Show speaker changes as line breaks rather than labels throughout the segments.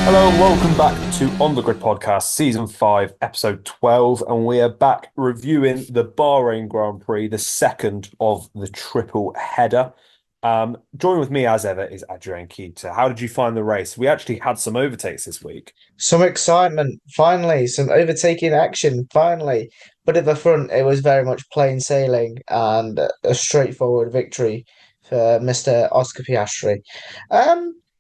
Hello and welcome back to On The Grid Podcast, Season 5, Episode 12. And we are back reviewing the Bahrain Grand Prix, the second of the triple header. Joining with me as ever is Adrian. How did you find the race? We actually had some overtakes this week.
Some excitement, finally, some overtaking action, finally. But at the front, it was very much plain sailing and a straightforward victory for Mr. Oscar Piastri.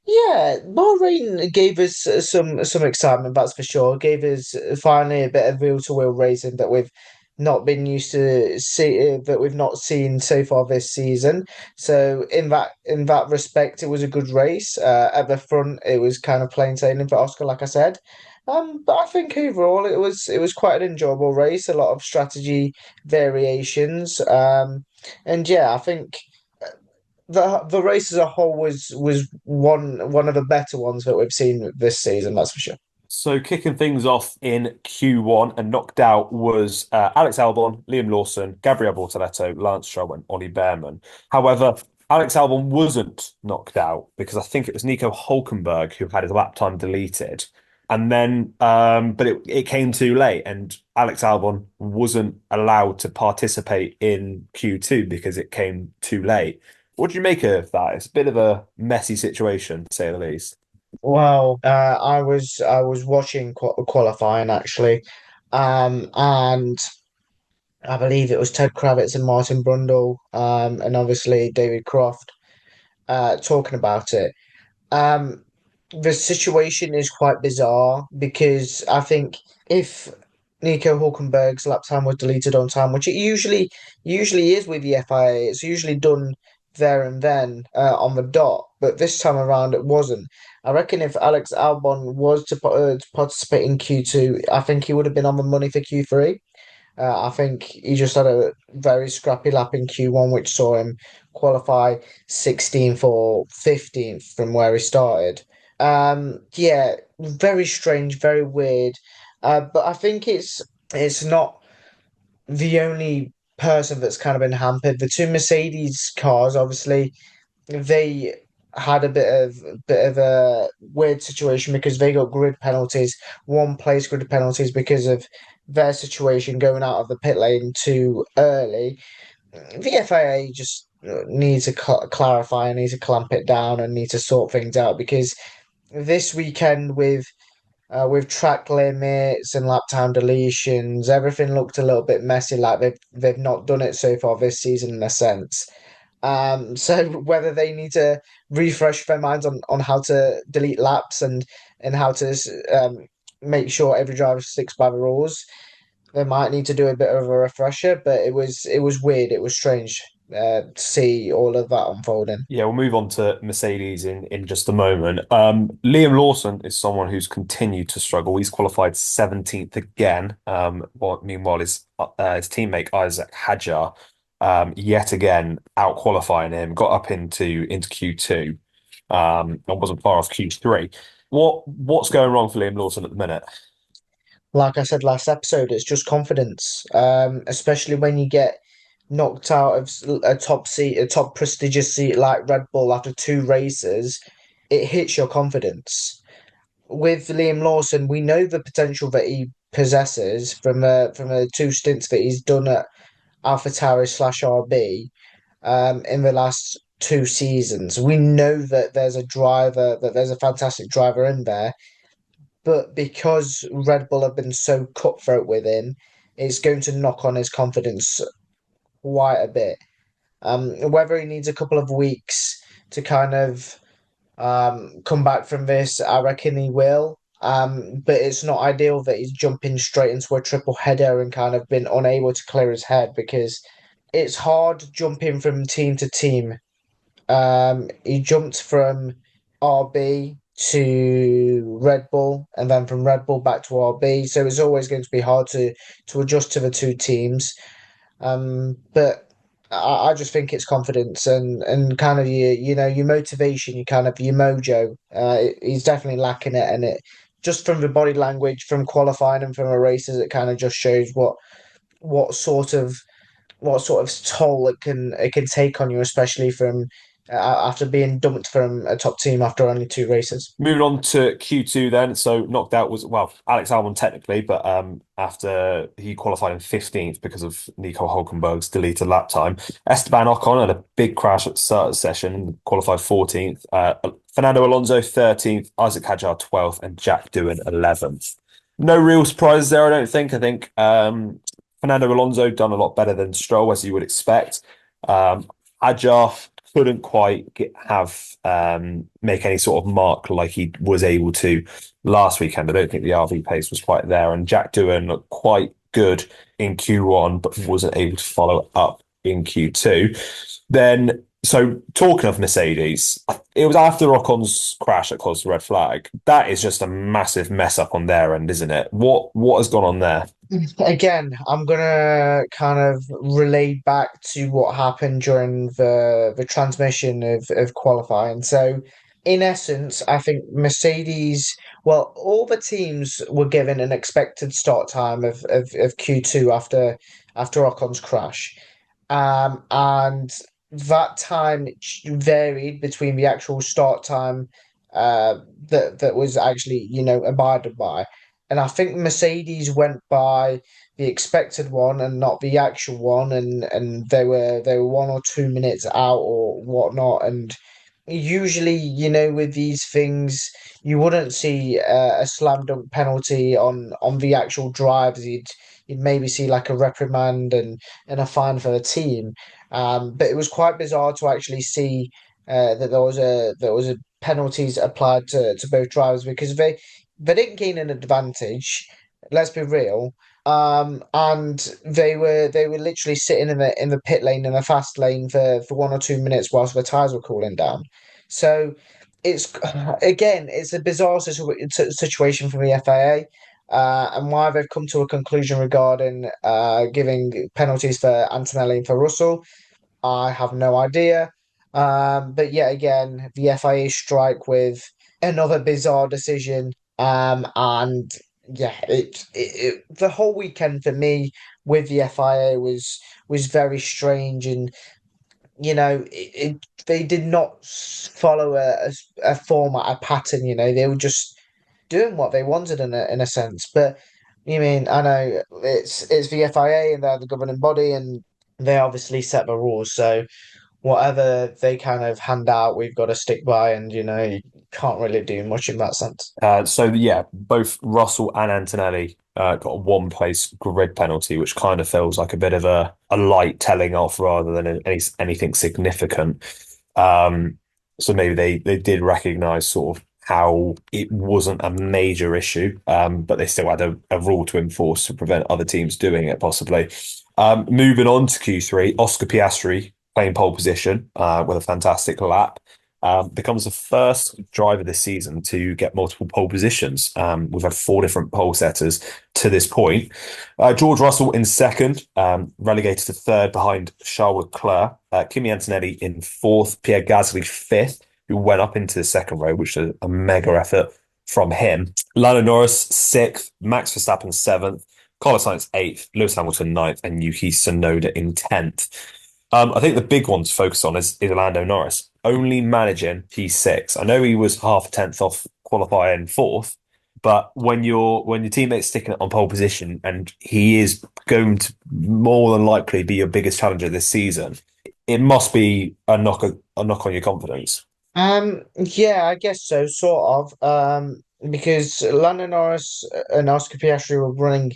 Yeah, Bahrain gave us some excitement, that's for sure. Gave us finally a bit of wheel-to-wheel racing that we've not been used to see that we've not seen so far this season. So in that respect, it was a good race. At the front, it was kind of plain sailing for Oscar, like I said. But I think overall it was quite an enjoyable race. A lot of strategy variations. And yeah, I think the race as a whole was one of the better ones that we've seen this season. That's for sure.
So kicking things off in Q1 and knocked out was Alex Albon, Liam Lawson, Gabriel Bortoleto, Lance Stroll and Ollie Behrman. However, Alex Albon wasn't knocked out because I think it was Nico Hulkenberg who had his lap time deleted. And then, but it came too late, and Alex Albon wasn't allowed to participate in Q2 because it came too late. What do you make of that? It's a bit of a messy situation, to say the least.
Well, I was watching qualifying actually, and I believe it was Ted Kravitz and Martin Brundle, and obviously David Croft, talking about it. Um, the situation is quite bizarre because I think if Nico Hulkenberg's lap time was deleted on time, which it usually is with the FIA, it's usually done there and then on the dot, but this time around it wasn't. I reckon if Alex Albon was to participate in Q2, I think he would have been on the money for Q3. I think he just had a very scrappy lap in Q1, which saw him qualify 16th or 15th from where he started. Yeah, very strange, very weird. But I think it's not the only person that's kind of been hampered. The two Mercedes cars, obviously, they had a bit of a weird situation because they got grid penalties, one place grid penalties because of their situation going out of the pit lane too early. The FIA just needs to clarify and need to clamp it down and need to sort things out because this weekend with track limits and lap time deletions, everything looked a little bit messy. Like they've not done it so far this season in a sense. So whether they need to refresh their minds on how to delete laps and how to make sure every driver sticks by the rules, they might need to do a bit of a refresher. But it was weird. It was strange to see all of that unfolding.
Yeah, we'll move on to Mercedes in just a moment. Liam Lawson is someone who's continued to struggle. He's qualified 17th again. Meanwhile, his teammate Isaac Hadjar, yet again out qualifying him, got up into Q2, and wasn't far off Q3. What's going wrong for Liam Lawson at the minute?
Like I said last episode, it's just confidence, especially when you get knocked out of a top seat, a top prestigious seat like Red Bull after two races. It hits your confidence. With Liam Lawson, we know the potential that he possesses from the two stints that he's done at AlphaTauri slash RB in the last two seasons. We know that there's a fantastic driver in there, but because Red Bull have been so cutthroat with him, it's going to knock on his confidence quite a bit. Whether he needs a couple of weeks to kind of come back from this, I reckon he will. But it's not ideal that he's jumping straight into a triple header and kind of been unable to clear his head because it's hard jumping from team to team. He jumped from RB to Red Bull and then from Red Bull back to RB, so it's always going to be hard to adjust to the two teams. But I just think it's confidence and kind of your motivation, you kind of your mojo. He's definitely lacking it, and it just from the body language, from qualifying and from a races, it kind of just shows what sort of toll it can take on you, especially from after being dumped from a top team after only two races.
Moving on to Q2 then. So knocked out was, well, Alex Albon technically, but after he qualified in 15th because of Nico Hulkenberg's deleted lap time. Esteban Ocon had a big crash at the start of the session, qualified 14th. Fernando Alonso 13th, Isaac Hadjar 12th, and Jack Doohan 11th. No real surprises there, I don't think. I think Fernando Alonso done a lot better than Stroll, as you would expect. Hadjar couldn't quite have make any sort of mark like he was able to last weekend. I don't think the RV pace was quite there, and Jack Doohan looked quite good in Q1, but wasn't able to follow up in Q2. Then, so talking of Mercedes, it was after Ocon's crash that caused the red flag. That is just a massive mess up on their end, isn't it? What has gone on there?
Again, I'm gonna kind of relay back to what happened during the transmission of qualifying. So, in essence, I think Mercedes, well, all the teams were given an expected start time of Q2 after Ocon's crash. And that time varied between the actual start time that was actually, abided by. And I think Mercedes went by the expected one and not the actual one, and they were 1 or 2 minutes out or whatnot. And usually, with these things, you wouldn't see a slam dunk penalty on the actual drives. You'd maybe see like a reprimand and a fine for the team. But it was quite bizarre to actually see that there was a penalties applied to both drivers because they didn't gain an advantage. Let's be real. And they were literally sitting in the pit lane in the fast lane for 1 or 2 minutes whilst the tires were cooling down. So it's again, it's a bizarre situation for the FIA. And why they've come to a conclusion regarding giving penalties for Antonelli and for Russell, I have no idea. But yet again, the FIA strike with another bizarre decision. And yeah, the whole weekend for me with the FIA was very strange, and they did not follow a format, a pattern. They were just doing what they wanted in a sense. But you mean I know it's the FIA and they're the governing body, and they obviously set the rules. So whatever they kind of hand out, we've got to stick by, and you can't really do much in that sense.
So yeah, both Russell and Antonelli got a one place grid penalty, which kind of feels like a bit of a light telling off rather than anything significant. So maybe they did recognise sort of how it wasn't a major issue, but they still had a rule to enforce to prevent other teams doing it possibly. Moving on to Q3, Oscar Piastri playing pole position with a fantastic lap. Becomes the first driver this season to get multiple pole positions. We've had four different pole setters to this point. George Russell in second, relegated to third behind Charles Leclerc. Kimi Antonelli in fourth, Pierre Gasly fifth, who went up into the second row, which is a mega effort from him. Lando Norris sixth, Max Verstappen seventh, Carlos Sainz eighth, Lewis Hamilton ninth, and Yuki Tsunoda in 10th. I think the big one to focus on is Lando Norris only managing P6. I know he was half a tenth off qualifying fourth, but when your teammate's sticking it on pole position and he is going to more than likely be your biggest challenger this season, it must be a knock on your confidence.
Yeah, I guess so, sort of. Because Lando Norris and Oscar Piastri were running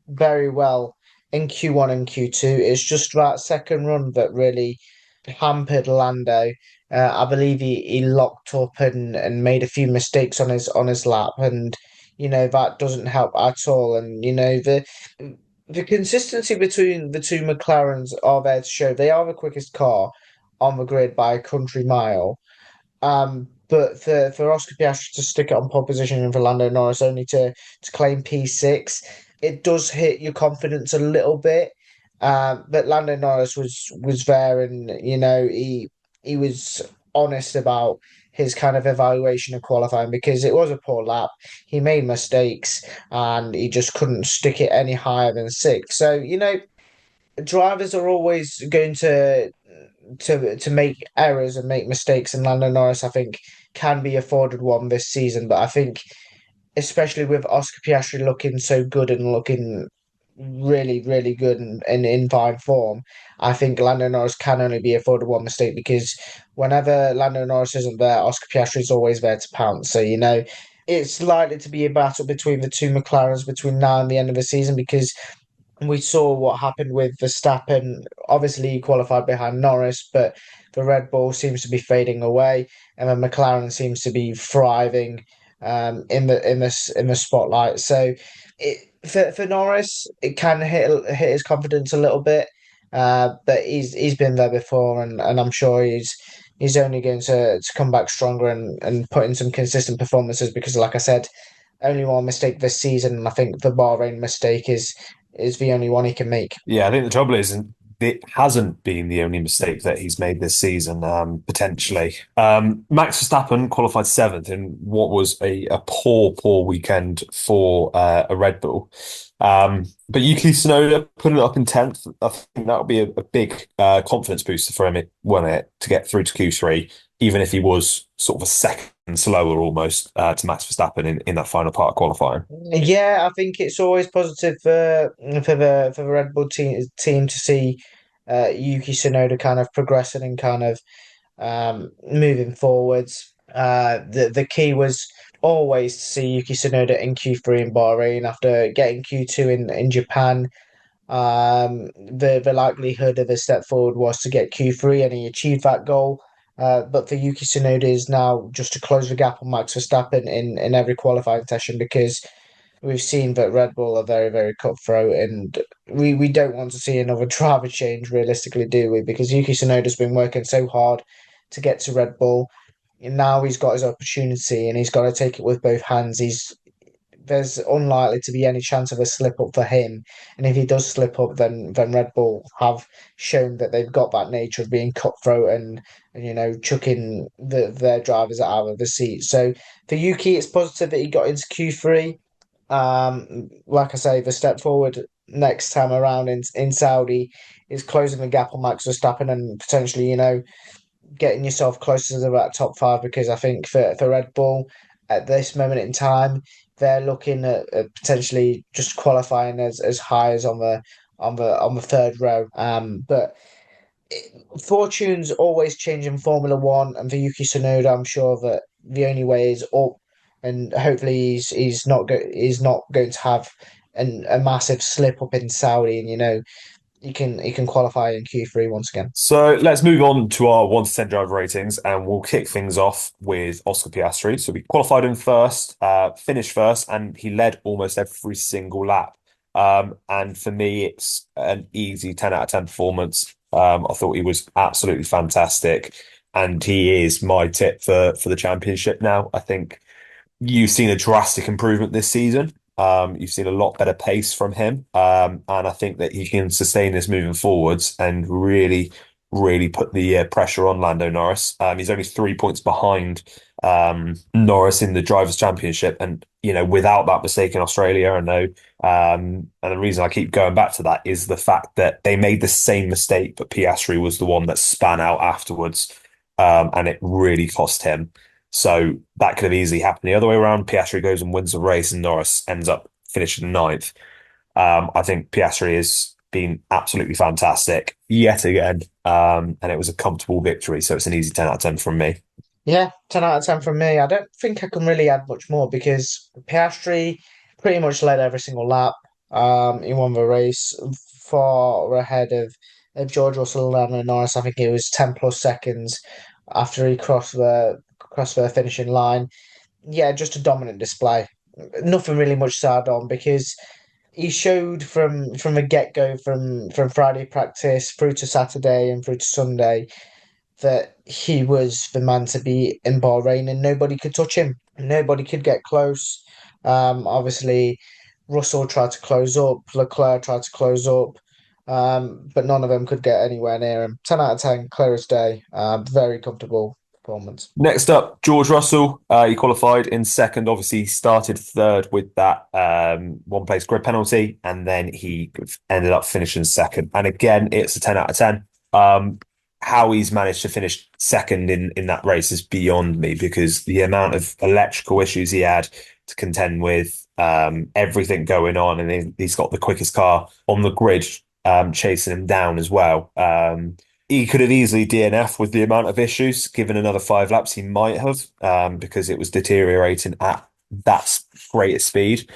very well in Q1 and Q2. It's just that second run that really hampered Lando. I believe he locked up and made a few mistakes on his lap, and that doesn't help at all. And the consistency between the two McLarens are there to show they are the quickest car on the grid by a country mile. But for Oscar Piastri to stick it on pole position and for Lando Norris only to claim P6, it does hit your confidence a little bit. But Lando Norris was there, and he was honest about his kind of evaluation of qualifying because it was a poor lap. He made mistakes and he just couldn't stick it any higher than six. So drivers are always going to to make errors and make mistakes, and Lando Norris, I think, can be afforded one this season. But I think, especially with Oscar Piastri looking so good and looking really, really good and in fine form, I think Lando Norris can only be afforded one mistake because whenever Lando Norris isn't there, Oscar Piastri is always there to pounce. So, it's likely to be a battle between the two McLarens between now and the end of the season because we saw what happened with Verstappen. Obviously, he qualified behind Norris, but the Red Bull seems to be fading away, and then McLaren seems to be thriving in the spotlight. So, for Norris, it can hit his confidence a little bit, but he's been there before, and I'm sure he's only going to come back stronger and put in some consistent performances because, like I said, only one mistake this season, and I think the Bahrain mistake is the only one he can make.
Yeah, I think the trouble is it hasn't been the only mistake that he's made this season, potentially. Max Verstappen qualified seventh in what was a poor weekend for a Red Bull. But Yuki Tsunoda putting it up in 10th, I think that would be a big confidence booster for him, wouldn't it, to get through to Q3, even if he was sort of a second slower almost to Max Verstappen in that final part of qualifying.
Yeah, I think it's always positive for the Red Bull team to see Yuki Tsunoda kind of progressing and kind of moving forwards. The key was always to see Yuki Tsunoda in Q3 in Bahrain after getting Q2 in Japan. The likelihood of a step forward was to get Q3, and he achieved that goal. But for Yuki Tsunoda is now just to close the gap on Max Verstappen in every qualifying session because we've seen that Red Bull are very, very cutthroat, and we don't want to see another driver change realistically, do we? Because Yuki Tsunoda's been working so hard to get to Red Bull, and now he's got his opportunity, and he's got to take it with both hands. There's unlikely to be any chance of a slip up for him, and if he does slip up, then Red Bull have shown that they've got that nature of being cutthroat and chucking their drivers out of the seat. So for Yuki, it's positive that he got into Q3. Like I say, the step forward next time around in Saudi is closing the gap on Max Verstappen and potentially, getting yourself closer to that top five because I think for Red Bull at this moment in time, they're looking at potentially just qualifying as high as on the third row. But fortunes always change in Formula One, and for Yuki Tsunoda, I'm sure that the only way is up, and hopefully he's not going to have a massive slip up in Saudi, and he can qualify in Q3 once again.
So let's move on to our 1 to 10 driver ratings, and we'll kick things off with Oscar Piastri. So we qualified him first, finished first, and he led almost every single lap. And for me, it's an easy 10 out of 10 performance. I thought he was absolutely fantastic, and he is my tip for the championship now. I think you've seen a drastic improvement this season. You've seen a lot better pace from him. And I think that he can sustain this moving forwards and really, really put the pressure on Lando Norris. He's only 3 points behind Norris in the Drivers' Championship. And, without that mistake in Australia, I know. And the reason I keep going back to that is the fact that they made the same mistake, but Piastri was the one that span out afterwards. And it really cost him. So that could have easily happened the other way around. Piastri goes and wins the race, and Norris ends up finishing ninth. I think Piastri has been absolutely fantastic yet again, and it was a comfortable victory. So it's an easy 10 out of 10 from me.
Yeah, 10 out of 10 from me. I don't think I can really add much more because Piastri pretty much led every single lap. He won the race far ahead of George Russell and Norris. I think it was 10 plus seconds after he crossed the finishing line. Yeah, just a dominant display. Nothing really much to add on because he showed from the get go, from Friday practice through to Saturday and through to Sunday, that he was the man to be in Bahrain, and nobody could touch him. Nobody could get close. Obviously, Russell tried to close up, Leclerc tried to close up, but none of them could get anywhere near him. 10 out of 10, clear as day. Very comfortable performance.
Next up, George Russell. He qualified in second. Obviously, he started third with that one place grid penalty, and then he ended up finishing second. And again, it's a 10 out of 10. how he's managed to finish second in that race is beyond me because the amount of electrical issues he had to contend with, everything going on, and he's got the quickest car on the grid, chasing him down as well. He could have easily DNF with the amount of issues. Given another 5 laps, he might have, because it was deteriorating at that greater speed.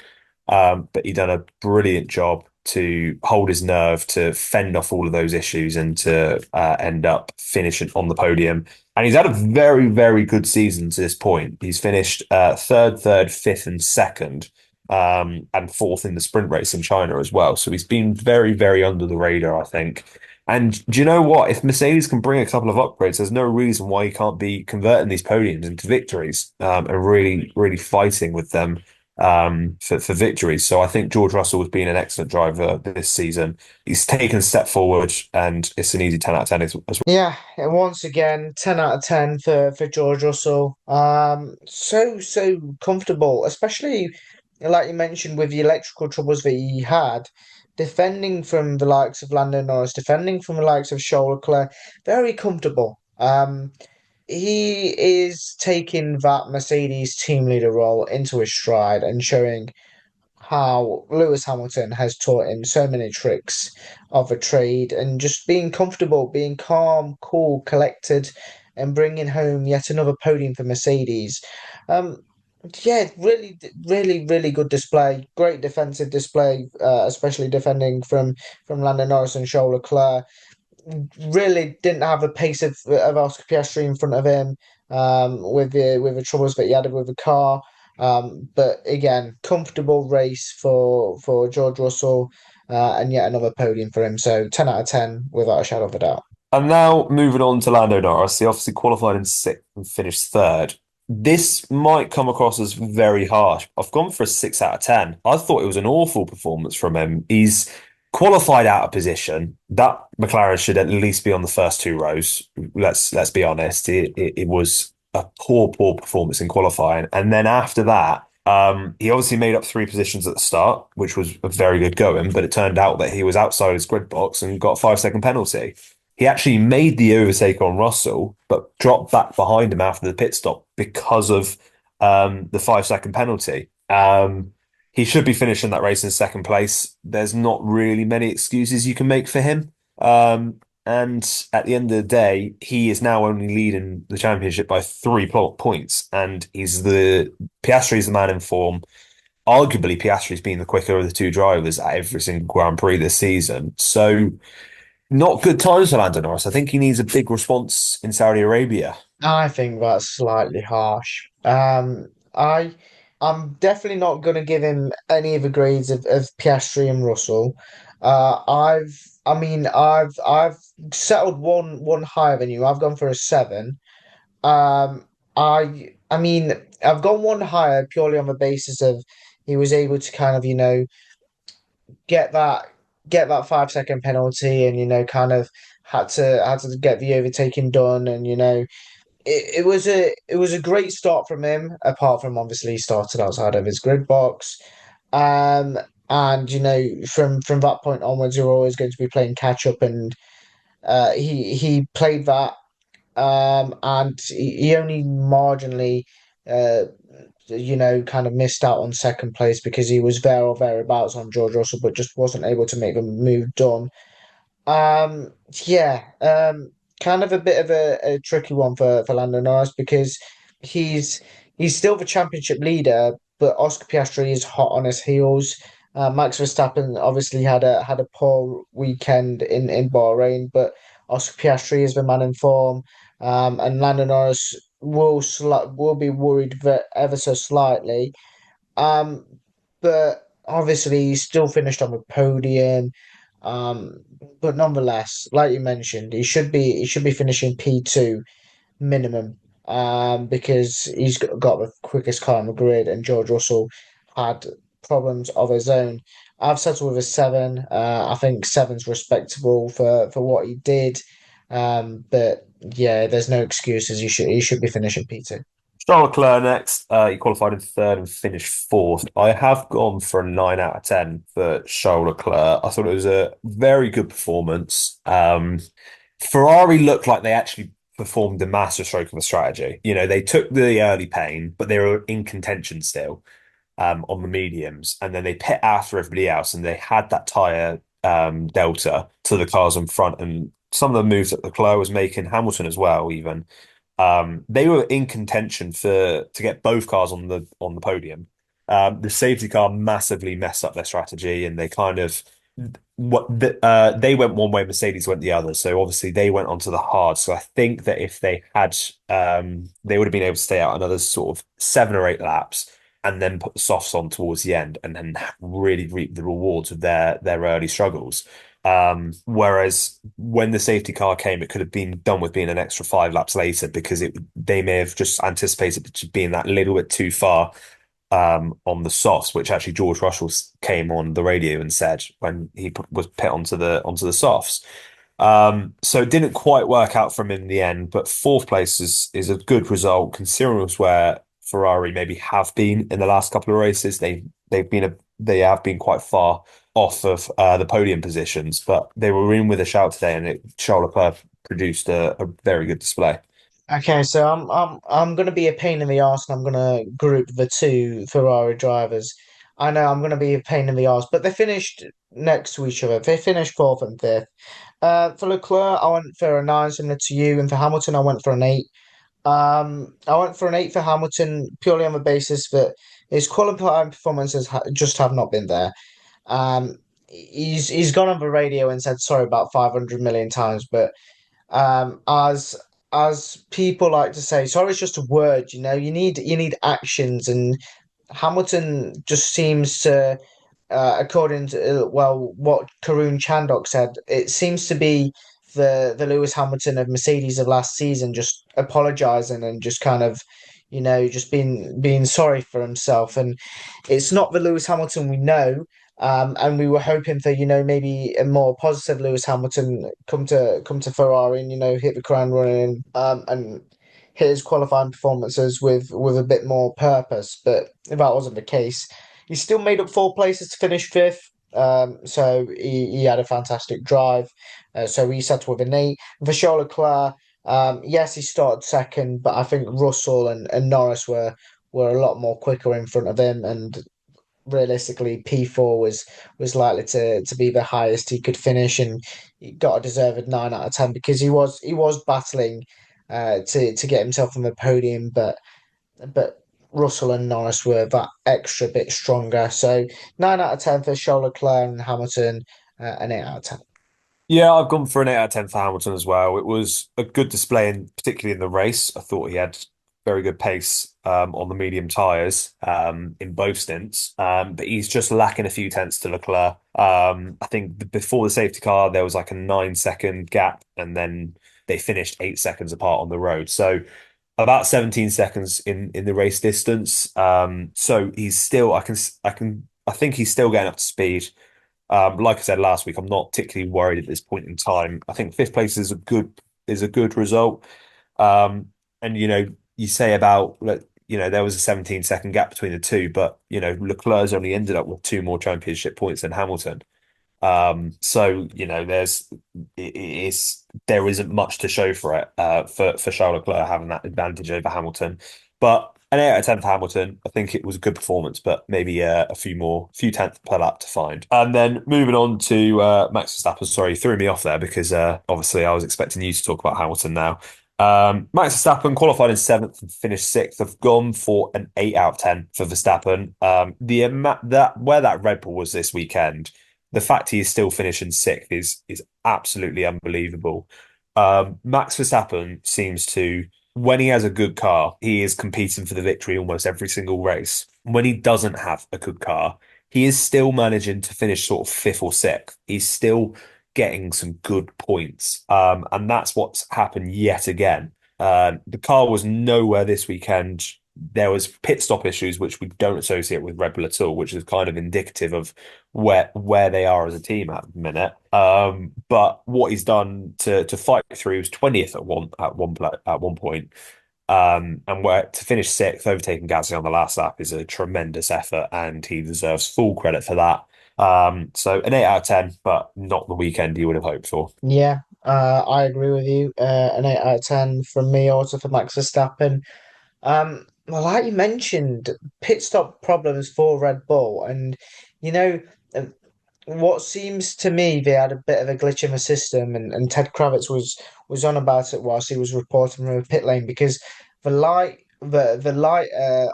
But he done a brilliant job to hold his nerve, to fend off all of those issues, and to end up finishing on the podium. And he's had a very, very good season to this point. He's finished third, fifth, and second, and fourth in the sprint race in China as well. So he's been very, very under the radar, I think. And do you know what? If Mercedes can bring a couple of upgrades, there's no reason why he can't be converting these podiums into victories, and really, really fighting with them, for victories. So I think George Russell has been an excellent driver this season. He's taken a step forward, and it's an easy 10 out of 10 as well.
Yeah, and once again, 10 out of 10 for George Russell. So comfortable, especially like you mentioned with the electrical troubles that he had, defending from the likes of Lando Norris, defending from the likes of Charles Leclerc, very comfortable. He is taking that Mercedes team leader role into his stride and showing how Lewis Hamilton has taught him so many tricks of a trade and just being comfortable, being calm, cool, collected, and bringing home yet another podium for Mercedes. Um, yeah, really, really, really good display. Great defensive display, especially defending from Lando Norris and Charles Leclerc. Really didn't have the pace of Oscar Piastri in front of him, with the troubles that he had with the car. But again, comfortable race for George Russell, and yet another podium for him. So 10 out of 10 without a shadow of a doubt.
And now moving on to Lando Norris, he obviously qualified in sixth and finished third. This might come across as very harsh. I've gone for a 6 out of 10. I thought it was an awful performance from him. He's qualified out of position. That McLaren should at least be on the first 2 rows. Let's be honest. It was a poor performance in qualifying. And then after that, he obviously made up 3 positions at the start, which was a very good going, but it turned out that he was outside his grid box and got a 5 second penalty. He actually made the overtake on Russell, but dropped back behind him after the pit stop because of, the 5 second penalty. He should be finishing that race in second place. There's not really many excuses you can make for him. And at the end of the day, he is now only leading the championship by 3 points, and Piastri is the man in form. Arguably, Piastri's been the quicker of the 2 drivers at every single Grand Prix this season. So, not good times for Lando Norris. I think he needs a big response in Saudi Arabia.
I think that's slightly harsh. I'm definitely not going to give him any of the grades of Piastri and Russell. I've settled one higher than you. I've gone for a 7. Um, I mean, I've gone one higher purely on the basis of he was able to kind of, get that get that 5 second penalty, and kind of had to get the overtaking done, and it was a great start from him, apart from obviously he started outside of his grid box. Um, and from that point onwards, you're always going to be playing catch up, and he played that, and he only marginally, uh, kind of missed out on second place because he was there or thereabouts on George Russell, but just wasn't able to make the move done. Yeah, kind of a bit of a tricky one for Lando Norris because he's he's still the championship leader, but Oscar Piastri is hot on his heels. Max Verstappen obviously had a poor weekend in Bahrain, but Oscar Piastri is the man in form, and Lando Norris will be worried ever so slightly. Um, but obviously he still finished on the podium. Um, but nonetheless, like you mentioned, he should be finishing P2 minimum. Because he's got the quickest car on the grid, and George Russell had problems of his own. I've settled with a 7. I think seven's respectable for what he did. But yeah, there's no excuses. He should be finishing P2.
Charles Leclerc next. He qualified in third and finished fourth. I have gone for a 9 out of 10 for Charles Leclerc. I thought it was a very good performance. Ferrari looked like they actually performed a masterstroke of a strategy. They took the early pain, but they were in contention still on the mediums, and then they pit after everybody else, and they had that tyre delta to the cars in front, and some of the moves that Leclerc was making, Hamilton as well, even they were in contention to get both cars on the podium. The safety car massively messed up their strategy, and they kind of they went one way, Mercedes went the other. So obviously they went onto the hard. So I think that if they had, they would have been able to stay out another sort of 7 or 8 laps, and then put the softs on towards the end, and then really reap the rewards of their early struggles. Whereas when the safety car came, it could have been done with being an extra 5 laps later, because they may have just anticipated it being that little bit too far on the softs, which actually George Russell came on the radio and said when he was pit onto the softs. So it didn't quite work out for him in the end, but fourth place is a good result considering where Ferrari maybe have been in the last couple of races. They have been quite far off of the podium positions, but they were in with a shout today, and Charles Leclerc produced a very good display.
Okay, so I'm gonna be a pain in the arse, and I'm gonna group the two Ferrari drivers. I know I'm gonna be a pain in the arse, but they finished next to each other. They finished fourth and fifth. For Leclerc, I went for a nine, similar to you, and for Hamilton, I went for an eight. I went for an eight for Hamilton purely on the basis that his qualifying performances just have not been there. He's gone on the radio and said sorry about 500 million times, but as people like to say, sorry, it's just a word. You need actions, and Hamilton just seems to, according to what Karun Chandok said, it seems to be the Lewis Hamilton of Mercedes of last season, just apologizing and just kind of, just being sorry for himself, and it's not the Lewis Hamilton we know. And we were hoping for, maybe a more positive Lewis Hamilton come to Ferrari and, hit the ground running, and hit his qualifying performances with a bit more purpose. But if that wasn't the case, he still made up 4 places to finish fifth. So he had a fantastic drive. So he settled with an eight. For Charles Leclerc, yes, he started second, but I think Russell and Norris were a lot more quicker in front of him, and realistically P4 was likely to be the highest he could finish, and he got a deserved 9 out of 10 because he was battling to get himself on the podium, but Russell and Norris were that extra bit stronger. So 9 out of 10 for Charles Leclerc and Hamilton, an 8 out of 10.
Yeah, I've gone for an 8 out of 10 for Hamilton as well. It was a good display, particularly in the race. I thought he had very good pace on the medium tyres in both stints, but he's just lacking a few tenths to Leclerc. I think before the safety car, there was like a 9 second gap, and then they finished 8 seconds apart on the road. So about 17 seconds in the race distance. So he's still, I think he's still getting up to speed. Like I said last week, I'm not particularly worried at this point in time. I think fifth place is a good result. And you say about there was a 17-second gap between the two, but Leclerc's only ended up with two more championship points than Hamilton. So there isn't much to show for it for Charles Leclerc having that advantage over Hamilton. But an 8 out of 10 for Hamilton. I think it was a good performance, but maybe a few tenths per lap to find. And then moving on to Max Verstappen. Sorry, you threw me off there because obviously I was expecting you to talk about Hamilton now. Max Verstappen qualified in seventh and finished sixth. I've gone for an 8 out of 10 for Verstappen. Where that Red Bull was this weekend, the fact he is still finishing sixth is absolutely unbelievable. Max Verstappen seems to, when he has a good car, he is competing for the victory almost every single race. When he doesn't have a good car, he is still managing to finish sort of fifth or sixth. He's still getting some good points. And that's what's happened yet again. The car was nowhere this weekend. There was pit stop issues, which we don't associate with Red Bull at all, which is kind of indicative of where they are as a team at the minute. But what he's done to fight through, he was 20th at one point. And where to finish sixth, overtaking Gasly on the last lap is a tremendous effort, and he deserves full credit for that. So an 8 out of 10, but not the weekend you would have hoped for.
Yeah. I agree with you. An 8 out of 10 from me, also for Max Verstappen. Well, like you mentioned, pit stop problems for Red Bull, and you know, uh, what seems to me they had a bit of a glitch in the system, and Ted Kravitz was on about it whilst he was reporting from the pit lane because the light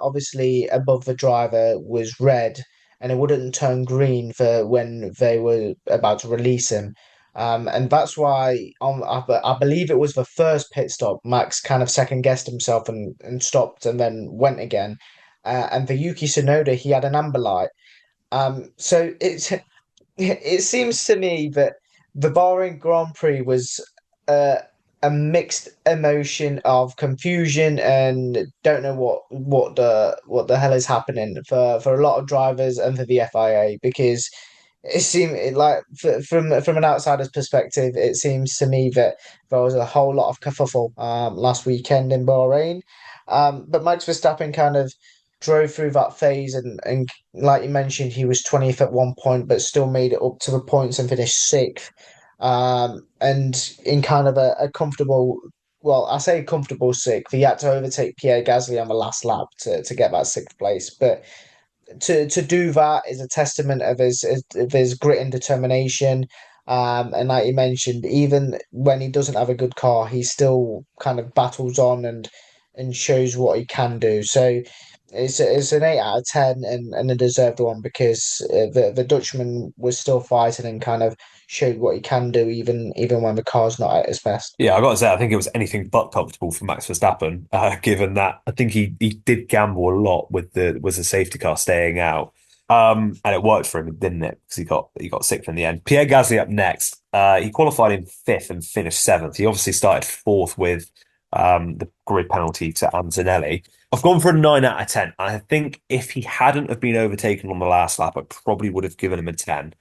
obviously above the driver was red and it wouldn't turn green for when they were about to release him. And that's why I believe it was the first pit stop. Max kind of second guessed himself and stopped and then went again. And for Yuki Tsunoda, he had an amber light. So it seems to me that the Bahrain Grand Prix was uh, a mixed emotion of confusion and don't know what the hell is happening for a lot of drivers and for the FIA because from an outsider's perspective, it seems to me that there was a whole lot of kerfuffle last weekend in Bahrain. But Max Verstappen kind of drove through that phase and like you mentioned, he was 20th at one point, but still made it up to the points and finished sixth. And in kind of a comfortable, well, I say comfortable sixth. He had to overtake Pierre Gasly on the last lap to get that sixth place, but to do that is a testament of his grit and determination. And like you mentioned, even when he doesn't have a good car, he still kind of battles on and shows what he can do. So it's an 8 out of 10 and a deserved one because the Dutchman was still fighting and kind of showed what he can do even when the car's not at its best.
Yeah, I got to say, I think it was anything but comfortable for Max Verstappen, given that I think he did gamble a lot with the safety car staying out, and it worked for him, didn't it? Because he got sixth in the end. Pierre Gasly up next. He qualified in fifth and finished seventh. He obviously started fourth with the grid penalty to Antonelli. I've gone for a 9 out of 10. I think if he hadn't have been overtaken on the last lap, I probably would have given him a 10.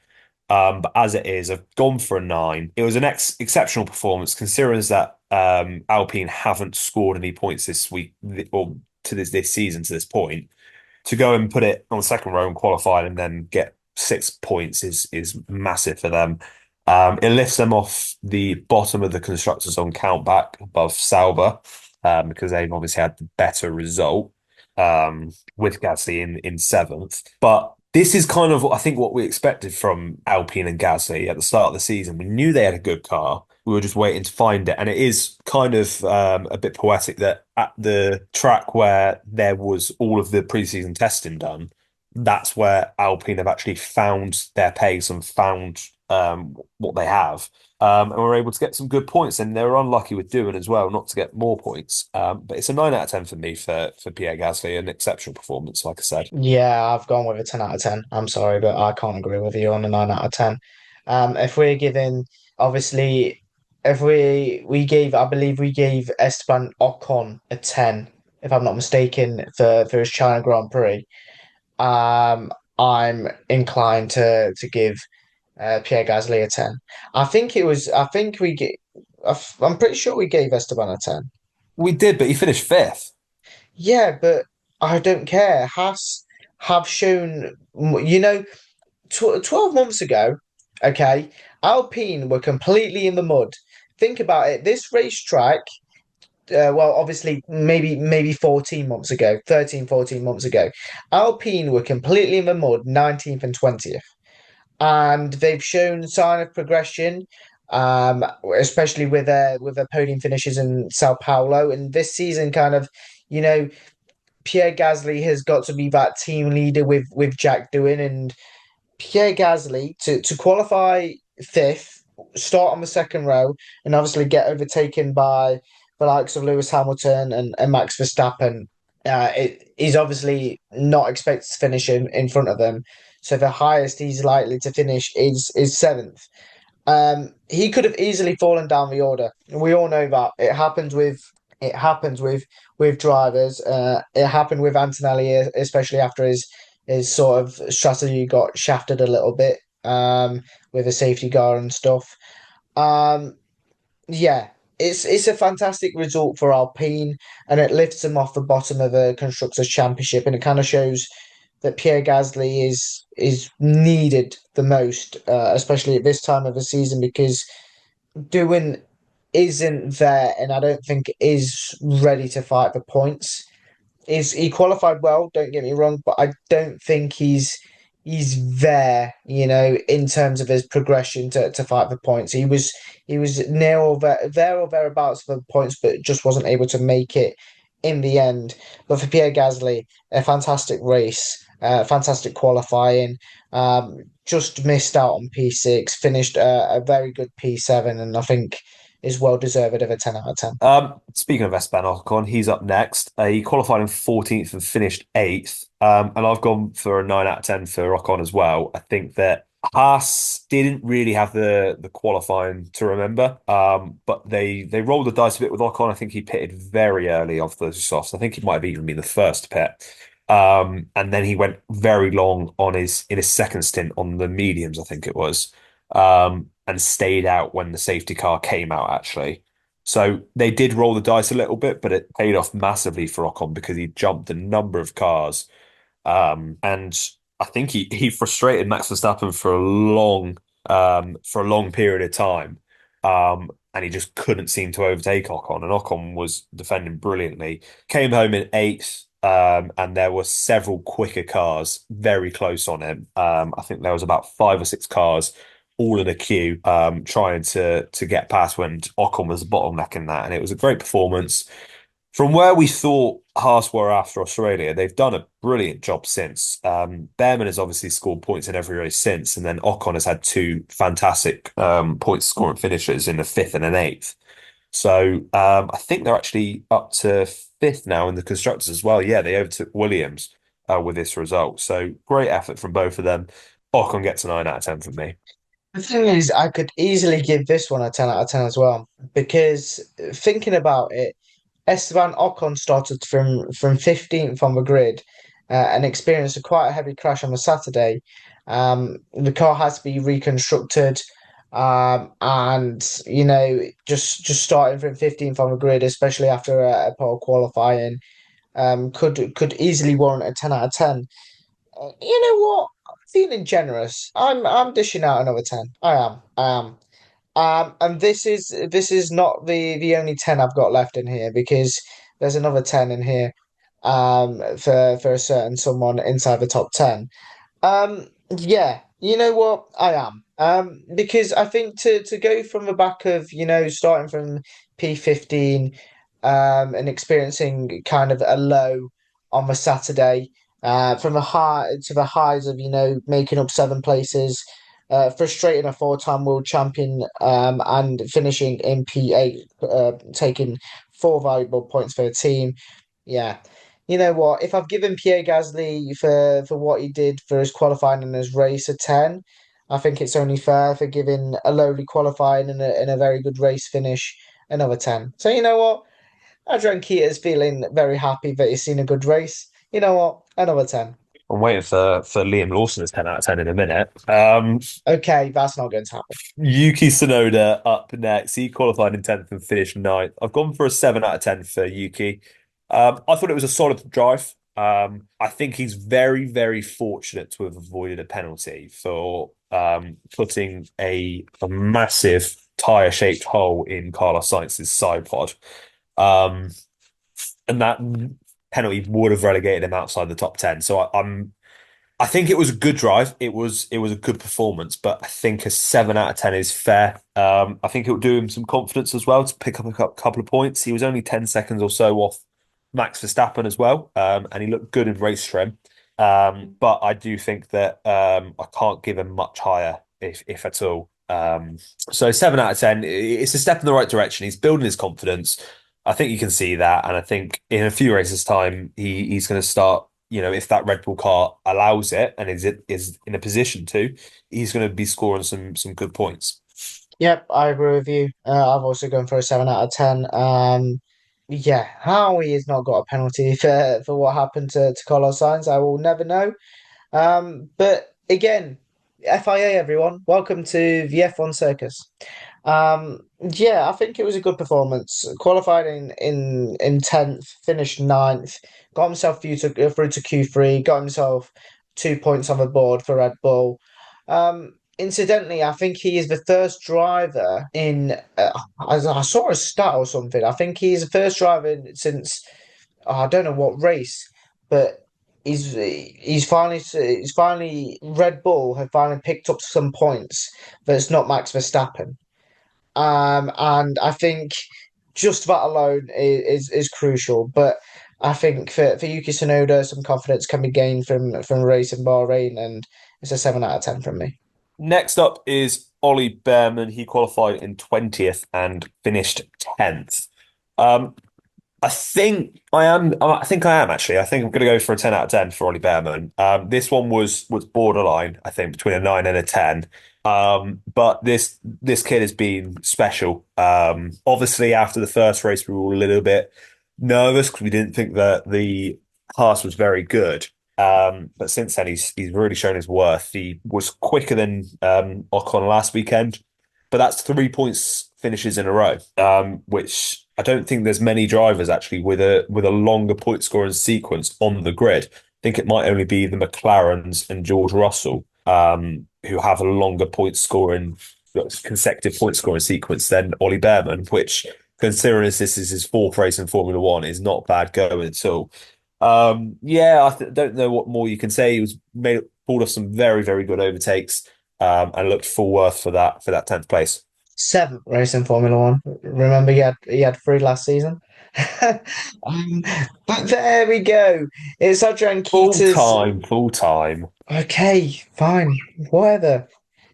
But as it is, I've gone for a 9. It was an exceptional performance, considering that Alpine haven't scored any points this week or to this season to this point. To go and put it on the second row and qualify and then get 6 points is massive for them. It lifts them off the bottom of the constructors on countback above Sauber, because they've obviously had the better result, with Gasly in seventh. But this is kind of, I think, what we expected from Alpine and Gasly at the start of the season. We knew they had a good car. We were just waiting to find it. And it is kind of a bit poetic that at the track where there was all of the preseason testing done, that's where Alpine have actually found their pace and found what they have. And were able to get some good points. And they were unlucky with doing as well, not to get more points. But it's a 9 out of 10 for me for Pierre Gasly, an exceptional performance, like I said.
Yeah, I've gone with a 10 out of 10. I'm sorry, but I can't agree with you on a 9 out of 10. If we're giving, obviously, if we gave, I believe we gave Esteban Ocon a 10, if I'm not mistaken, for his China Grand Prix. I'm inclined to give Pierre Gasly a 10. I think I'm pretty sure we gave Esteban a 10.
We did, but he finished fifth.
Yeah, but I don't care. Haas have shown, you know, 12 months ago, okay, Alpine were completely in the mud. Think about it. This racetrack, well, obviously, maybe 14 months ago, 13, 14 months ago, Alpine were completely in the mud, 19th and 20th. And they've shown sign of progression, especially with their podium finishes in Sao Paulo. And this season, kind of, you know, Pierre Gasly has got to be that team leader with Jack doing, and Pierre Gasly to qualify fifth, start on the second row, and obviously get overtaken by the likes of Lewis Hamilton and Max Verstappen. He's obviously not expected to finish in front of them. So the highest he's likely to finish is seventh. He could have easily fallen down the order. We all know that it happens with drivers. It happened with Antonelli, especially after his sort of strategy got shafted a little bit with a safety car and stuff. Um, yeah, it's a fantastic result for Alpine, and it lifts them off the bottom of the constructors' championship, and it kind of shows that Pierre Gasly is needed the most, especially at this time of the season, because doing isn't there, and I don't think is ready to fight for points. Is he qualified well? Don't get me wrong, but I don't think he's there. In terms of his progression to fight for points, he was near or there or thereabouts for points, but just wasn't able to make it in the end. But for Pierre Gasly, a fantastic race, fantastic qualifying. Just missed out on P6, finished a very good P7, and I think is well deserved of a 10 out of 10.
Speaking of Esteban Ocon, he's up next. He qualified in 14th and finished 8th. And I've gone for a 9 out of 10 for Ocon as well. I think that Haas didn't really have the qualifying to remember. But they rolled the dice a bit with Ocon. I think he pitted very early off the softs. I think he might have even been the first to pit. And then he went very long on his second stint on the mediums, I think it was. And stayed out when the safety car came out, actually. So they did roll the dice a little bit, but it paid off massively for Ocon because he jumped a number of cars. And I think he frustrated Max Verstappen for a long period of time. And he just couldn't seem to overtake Ocon. And Ocon was defending brilliantly. Came home in 8th. And there were several quicker cars very close on him. I think there was about 5 or 6 cars all in a queue, trying to get past when Ocon was bottlenecking that, and it was a great performance. From where we thought Haas were after Australia, they've done a brilliant job since. Behrman has obviously scored points in every race since, and then Ocon has had 2 fantastic point scoring finishes in the 5th and an 8th. So I think they're actually up to 5th now in the constructors as well. Yeah, they overtook Williams with this result. So great effort from both of them. Ocon gets a 9 out of 10 from me.
The thing is, I could easily give this one a 10 out of 10 as well, because thinking about it, Esteban Ocon started from 15th on the grid, and experienced quite a heavy crash on the Saturday. The car has to be reconstructed, and just starting from 15th on the grid, especially after a poor qualifying, could easily warrant a 10 out of 10. You know what? I'm feeling generous. I'm dishing out another 10. I am. I am. And this is not the only 10 I've got left in here, because there's another 10 in here for a certain someone inside the top 10. Yeah, you know what? I am. Because I think to go from the back of, starting from P15, and experiencing kind of a low on the Saturday, from the high to the highs of, making up 7 places, frustrating a 4-time world champion, and finishing in P8, taking 4 valuable points for the team. Yeah. You know what? If I've given Pierre Gasly for what he did for his qualifying and his race a 10, I think it's only fair for giving a lowly qualifying and a very good race finish another 10. So you know what? Adrian is feeling very happy that he's seen a good race. You know what? Another 10.
I'm waiting for Liam Lawson's 10 out of 10 in a minute.
Okay, that's not going to happen.
Yuki Tsunoda up next. He qualified in 10th and finished 9th. I've gone for a 7 out of 10 for Yuki. I thought it was a solid drive. I think he's very, very fortunate to have avoided a penalty for putting a massive tyre-shaped hole in Carlos Sainz's side pod. Um, and that penalty would have relegated him outside the top 10. So I think it was a good drive. It was a good performance, but I think a 7 out of 10 is fair. I think it will do him some confidence as well to pick up a couple of points. He was only 10 seconds or so off Max Verstappen as well, and he looked good in race trim. But I do think that I can't give him much higher, if at all. So 7 out of 10, it's a step in the right direction. He's building his confidence. I think you can see that, and I think in a few races' time, he's going to start. If that Red Bull car allows it and is in a position to, he's going to be scoring some good points.
Yep, I agree with you. I've also gone for a 7 out of 10. Yeah, how he has not got a penalty for what happened to Carlos Sainz, I will never know. But again, FIA everyone, welcome to the F1 circus. Yeah, I think it was a good performance. Qualified in 10th, finished 9th, got himself through to Q3, got himself 2 points on the board for Red Bull. incidentally, I think he is the first driver in. I saw a stat or something. I think he is the first driver since I don't know what race, but he's finally Red Bull have finally picked up some points that's not Max Verstappen. And I think just that alone is crucial. But I think for Yuki Tsunoda, some confidence can be gained from racing Bahrain, and it's a 7 out of 10 from me.
Next up is Ollie Behrman. He qualified in 20th and finished 10th. Um, I think I am actually. I think I'm going to go for a 10 out of 10 for Ollie Behrman. This one was borderline, I think, between a 9 and a 10. But this kid has been special. Obviously, after the first race, we were all a little bit nervous because we didn't think that the pass was very good. But since then, he's really shown his worth. He was quicker than Ocon last weekend, but that's 3 points finishes in a row, which I don't think there's many drivers actually with a longer point scoring sequence on the grid. I think it might only be the McLarens and George Russell, who have a longer point scoring, consecutive point scoring sequence than Ollie Behrman, which, considering this is his fourth race in Formula One, is not bad going at all. Yeah, don't know what more you can say. He was pulled off some very, very good overtakes, and looked full worth for that 10th place.
Seventh race in Formula One. Remember, he had three last season. Um, but there we go. It's Adrian Keeter's.
Full time.
Okay, fine, whatever.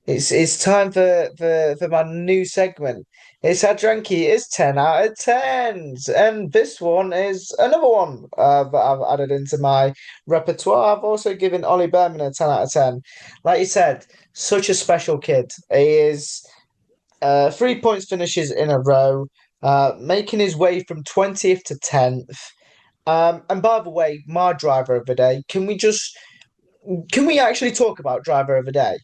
It's time for my new segment. It's Adrian Keeter's 10 out of 10s, and this one is another one that I've added into my repertoire. I've also given Ollie Behrman a 10 out of 10. Like you said, such a special kid. He is. 3 points finishes in a row, making his way from 20th to 10th. And by the way, my driver of the day, can we actually talk about driver of the day?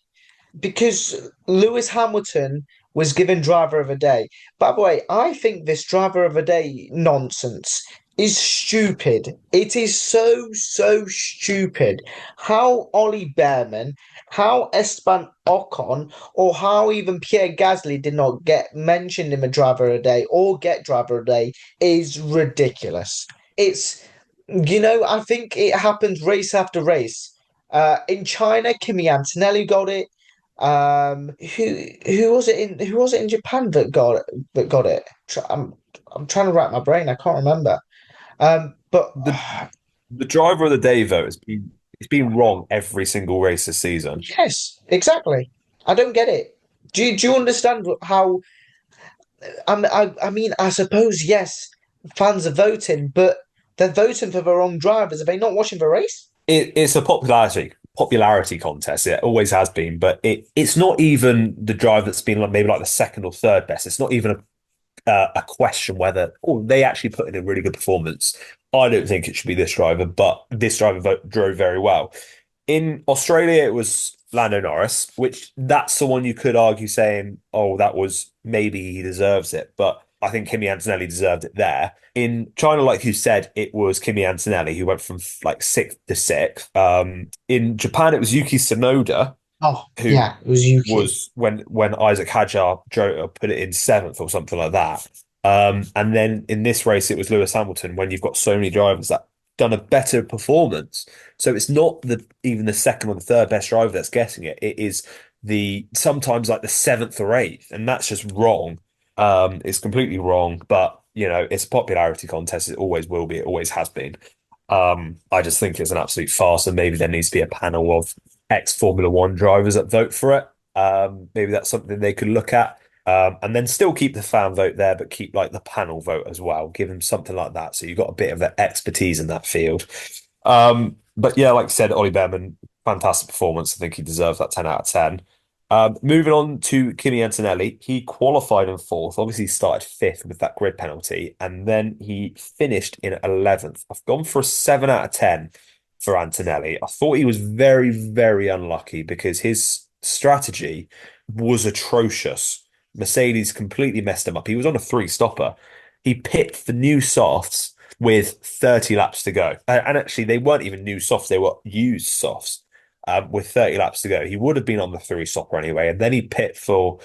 Because Lewis Hamilton was given driver of the day. By the way, I think this driver of the day nonsense is stupid. It is so stupid. How Ollie Behrman, how Esteban Ocon, or how even Pierre Gasly did not get mentioned in the driver of the day or get driver of the day is ridiculous. I think it happens race after race. In China, Kimi Antonelli got it. Who was it in Japan that got it? I'm trying to rack my brain. I can't remember. But
The the driver of the day vote it's been wrong every single race this season.
yes, exactly. I don't get it. Do you understand how? I mean, I suppose yes, fans are voting, but they're voting for the wrong drivers. Are they not watching the race?
It's a popularity contest. It always has been, but it's not even the driver that's been like maybe like the second or third best. It's not even a question whether they actually put in a really good performance. I don't think it should be this driver, but this driver drove very well. In Australia, it was Lando Norris, which that's the one you could argue saying, oh, that was maybe he deserves it. But I think Kimi Antonelli deserved it there. In China, like you said, it was Kimi Antonelli who went from like sixth to sixth. In Japan, it was Yuki Tsunoda
Oh,
who
yeah, it was Yuki.
was when Isaac Hadjar put it in seventh or something like that. And then in this race, it was Lewis Hamilton when you've got so many drivers that done a better performance. So it's not even the second or the third best driver that's getting it. It is the sometimes like the seventh or eighth, and that's just wrong. It's completely wrong. But it's a popularity contest. It always will be. It always has been. I just think it's an absolute farce, and maybe there needs to be a panel of ex-Formula One drivers that vote for it. Maybe that's something they could look at. And then still keep the fan vote there, but keep like the panel vote as well. Give them something like that. So you've got a bit of expertise in that field. But yeah, like I said, Ollie Behrman, fantastic performance. I think he deserves that 10 out of 10. Moving on to Kimi Antonelli, he qualified in fourth, obviously started fifth with that grid penalty, and then he finished in 11th. I've gone for a 7 out of 10 for Antonelli. I thought he was very, very unlucky because his strategy was atrocious. Mercedes completely messed him up. He was on a three-stopper. He picked the new softs with 30 laps to go. And actually, they weren't even new softs, they were used softs. with 30 laps to go. He would have been on the three stopper anyway, and then he pit for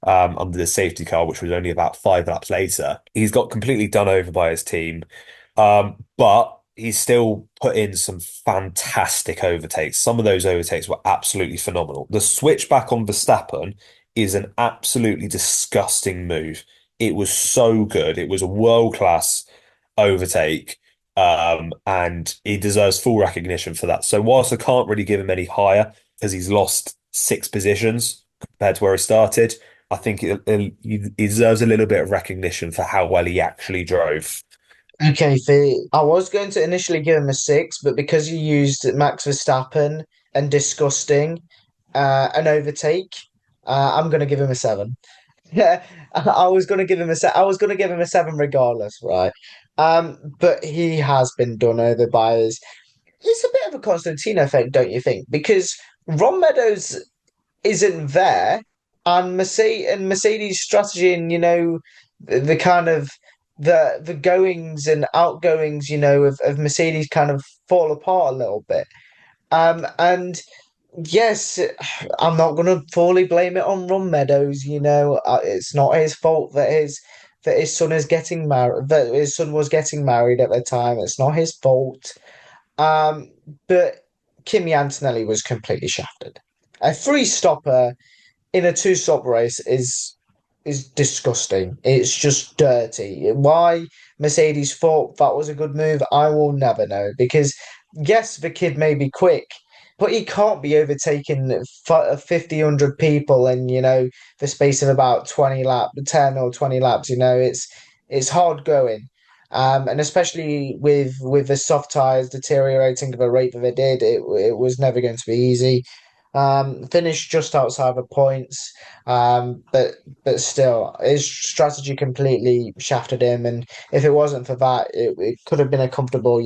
under the safety car, which was only about 5 laps later. He's got completely done over by his team, but he's still put in some fantastic overtakes. Some of those overtakes were absolutely phenomenal. The switch back on Verstappen is an absolutely disgusting move. It was so good. It was a world-class overtake. And he deserves full recognition for that. So whilst I can't really give him any higher because he's lost 6 positions compared to where he started, I think he deserves a little bit of recognition for how well he actually drove.
Okay, I was going to initially give him a 6, but because you used Max Verstappen and disgusting an overtake, I'm going to give him a 7. Yeah, I was going to give him I was going to give him a 7 regardless, right? But he has been done over by us. It's a bit of a Constantino effect, don't you think? Because Ron Meadows isn't there, and Mercedes strategy and the kind of the goings and outgoings of Mercedes kind of fall apart a little bit. And yes, I'm not going to fully blame it on Ron Meadows. It's not his fault that his son is getting married. That his son was getting married at the time. It's not his fault. Um, but Kimi Antonelli was completely shafted. A three stopper in a two stop race is disgusting. It's just dirty. Why Mercedes thought that was a good move, I will never know. Because yes, the kid may be quick, but he can't be overtaking 50, 100 people in the space of about 10 or 20 laps. It's hard going. And especially with the soft tires deteriorating at the rate that they did, it was never going to be easy. Finished just outside the points, but still, his strategy completely shafted him. And if it wasn't for that, it could have been a comfortable,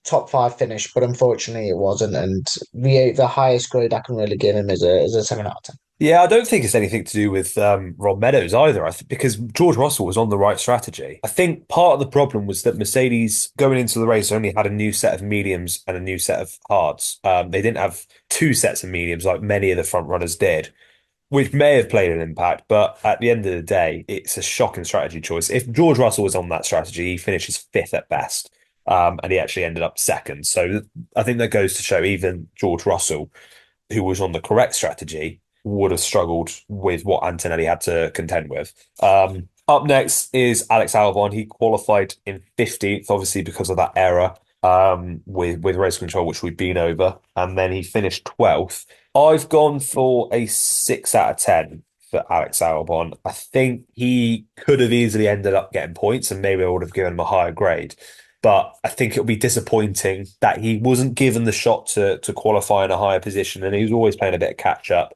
top five finish. But unfortunately, it wasn't. And the highest grade I can really give him is a 7 out of 10.
Yeah, I don't think it's anything to do with Ron Meadows either. I think because George Russell was on the right strategy. I think part of the problem was that Mercedes going into the race only had a new set of mediums and a new set of hards. They didn't have 2 sets of mediums like many of the front runners did, which may have played an impact. But at the end of the day, it's a shocking strategy choice. If George Russell was on that strategy, he finishes fifth at best, and he actually ended up second. So I think that goes to show even George Russell, who was on the correct strategy, would have struggled with what Antonelli had to contend with. Up next is Alex Albon. He qualified in 15th, obviously because of that error with race control, which we've been over, and then he finished 12th. I've gone for a 6 out of 10 for Alex Albon. I think he could have easily ended up getting points, and maybe I would have given him a higher grade. But I think it'll be disappointing that he wasn't given the shot to qualify in a higher position, and he was always playing a bit of catch up.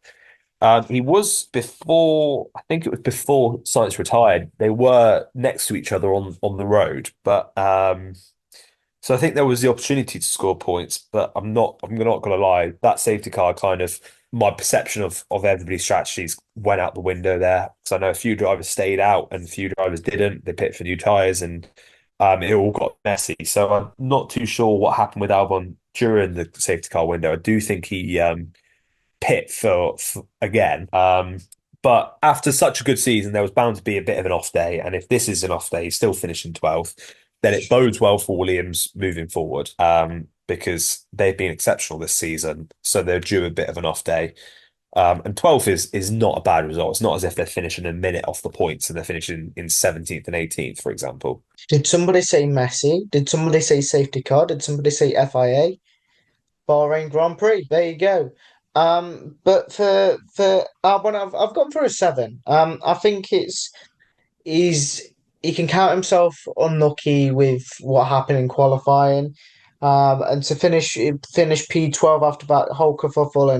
He was before, I think it was before Sainz retired. They were next to each other on the road, but so I think there was the opportunity to score points. But I'm not going to lie. That safety car kind of my perception of everybody's strategies went out the window there because I know a few drivers stayed out and a few drivers didn't. They picked for new tires and it all got messy. So I'm not too sure what happened with Albon during the safety car window. I do think he pit for again. But after such a good season, there was bound to be a bit of an off day. And if this is an off day, he's still finishing 12th, then it bodes well for Williams moving forward because they've been exceptional this season. So they're due a bit of an off day. And 12th is not a bad result. It's not as if they're finishing a minute off the points and they're finishing in 17th and 18th, for example.
Did somebody say Messi? Did somebody say safety car? Did somebody say FIA? Bahrain Grand Prix. There you go. But for Albon, I've gone for a 7. I think he can count himself unlucky with what happened in qualifying, and to finish P12 after that whole kerfuffle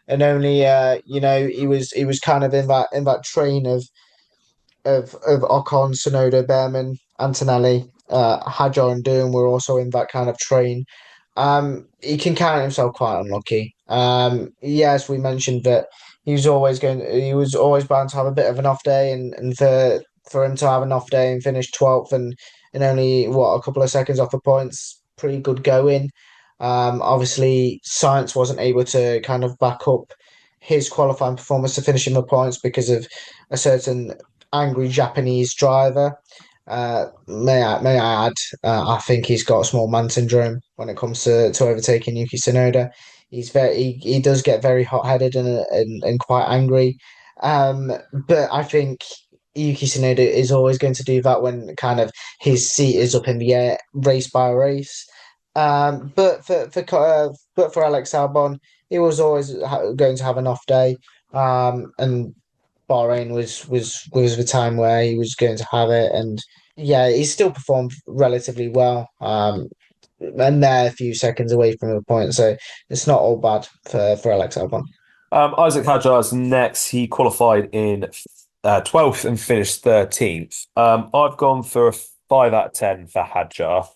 and only he was kind of in that train of Ocon, Sonoda, Behrman, Antonelli, Hadjar and Doom were also in that kind of train. He can count himself quite unlucky. Yes, we mentioned that he was always bound to have a bit of an off day, and for him to have an off day and finish 12th and only a couple of seconds off the points, pretty good going. Obviously, Science wasn't able to kind of back up his qualifying performance to finish in the points because of a certain angry Japanese driver. May I add, I think he's got small man syndrome when it comes to overtaking Yuki Tsunoda. He does get very hot-headed and quite angry. But I think Yuki Tsunoda is always going to do that when kind of his seat is up in the air, race by race. But for Alex Albon, he was always going to have an off day. And Bahrain was the time where he was going to have it, and yeah, he still performed relatively well. And they're a few seconds away from the point, so it's not all bad for Alex Albon.
Isaac Hadjar's next. He qualified in 12th and finished 13th. I've gone for a 5 out of 10 for Hadjar.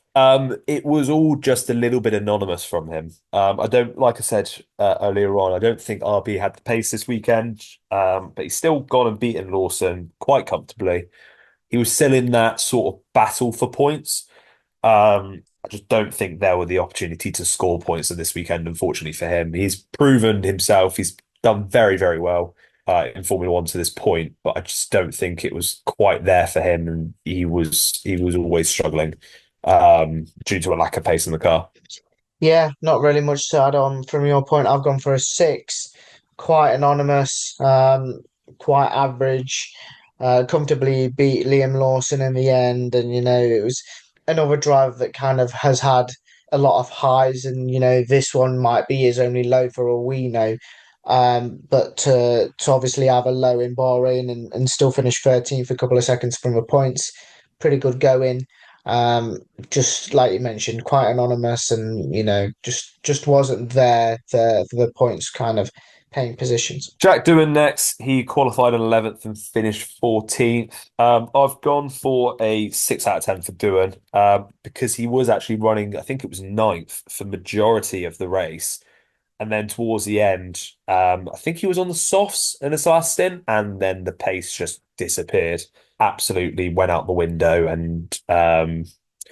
It was all just a little bit anonymous from him. I don't, like I said earlier on, I don't think RB had the pace this weekend, but he's still gone and beaten Lawson quite comfortably. He was still in that sort of battle for points. I just don't think there were the opportunity to score points in this weekend, unfortunately for him. He's proven himself. He's done very, very well in Formula One to this point, but I just don't think it was quite there for him, and he was always struggling due to a lack of pace in the car.
Yeah, not really much to add on from your point. I've gone for a 6, quite anonymous, quite average, comfortably beat Liam Lawson in the end. And, it was another driver that kind of has had a lot of highs. And, this one might be his only low for all we know. But to obviously have a low in Bahrain and still finish 13th, a couple of seconds from the points, pretty good going. Um, just like you mentioned, quite anonymous, and just wasn't there for the points kind of paying positions.
Jack Doohan next. He qualified on 11th and finished 14th. I've gone for a 6 out of 10 for Doohan because he was actually running, I think it was ninth for majority of the race. And then towards the end, I think he was on the softs in his last stint, and then the pace just disappeared. Absolutely went out the window, and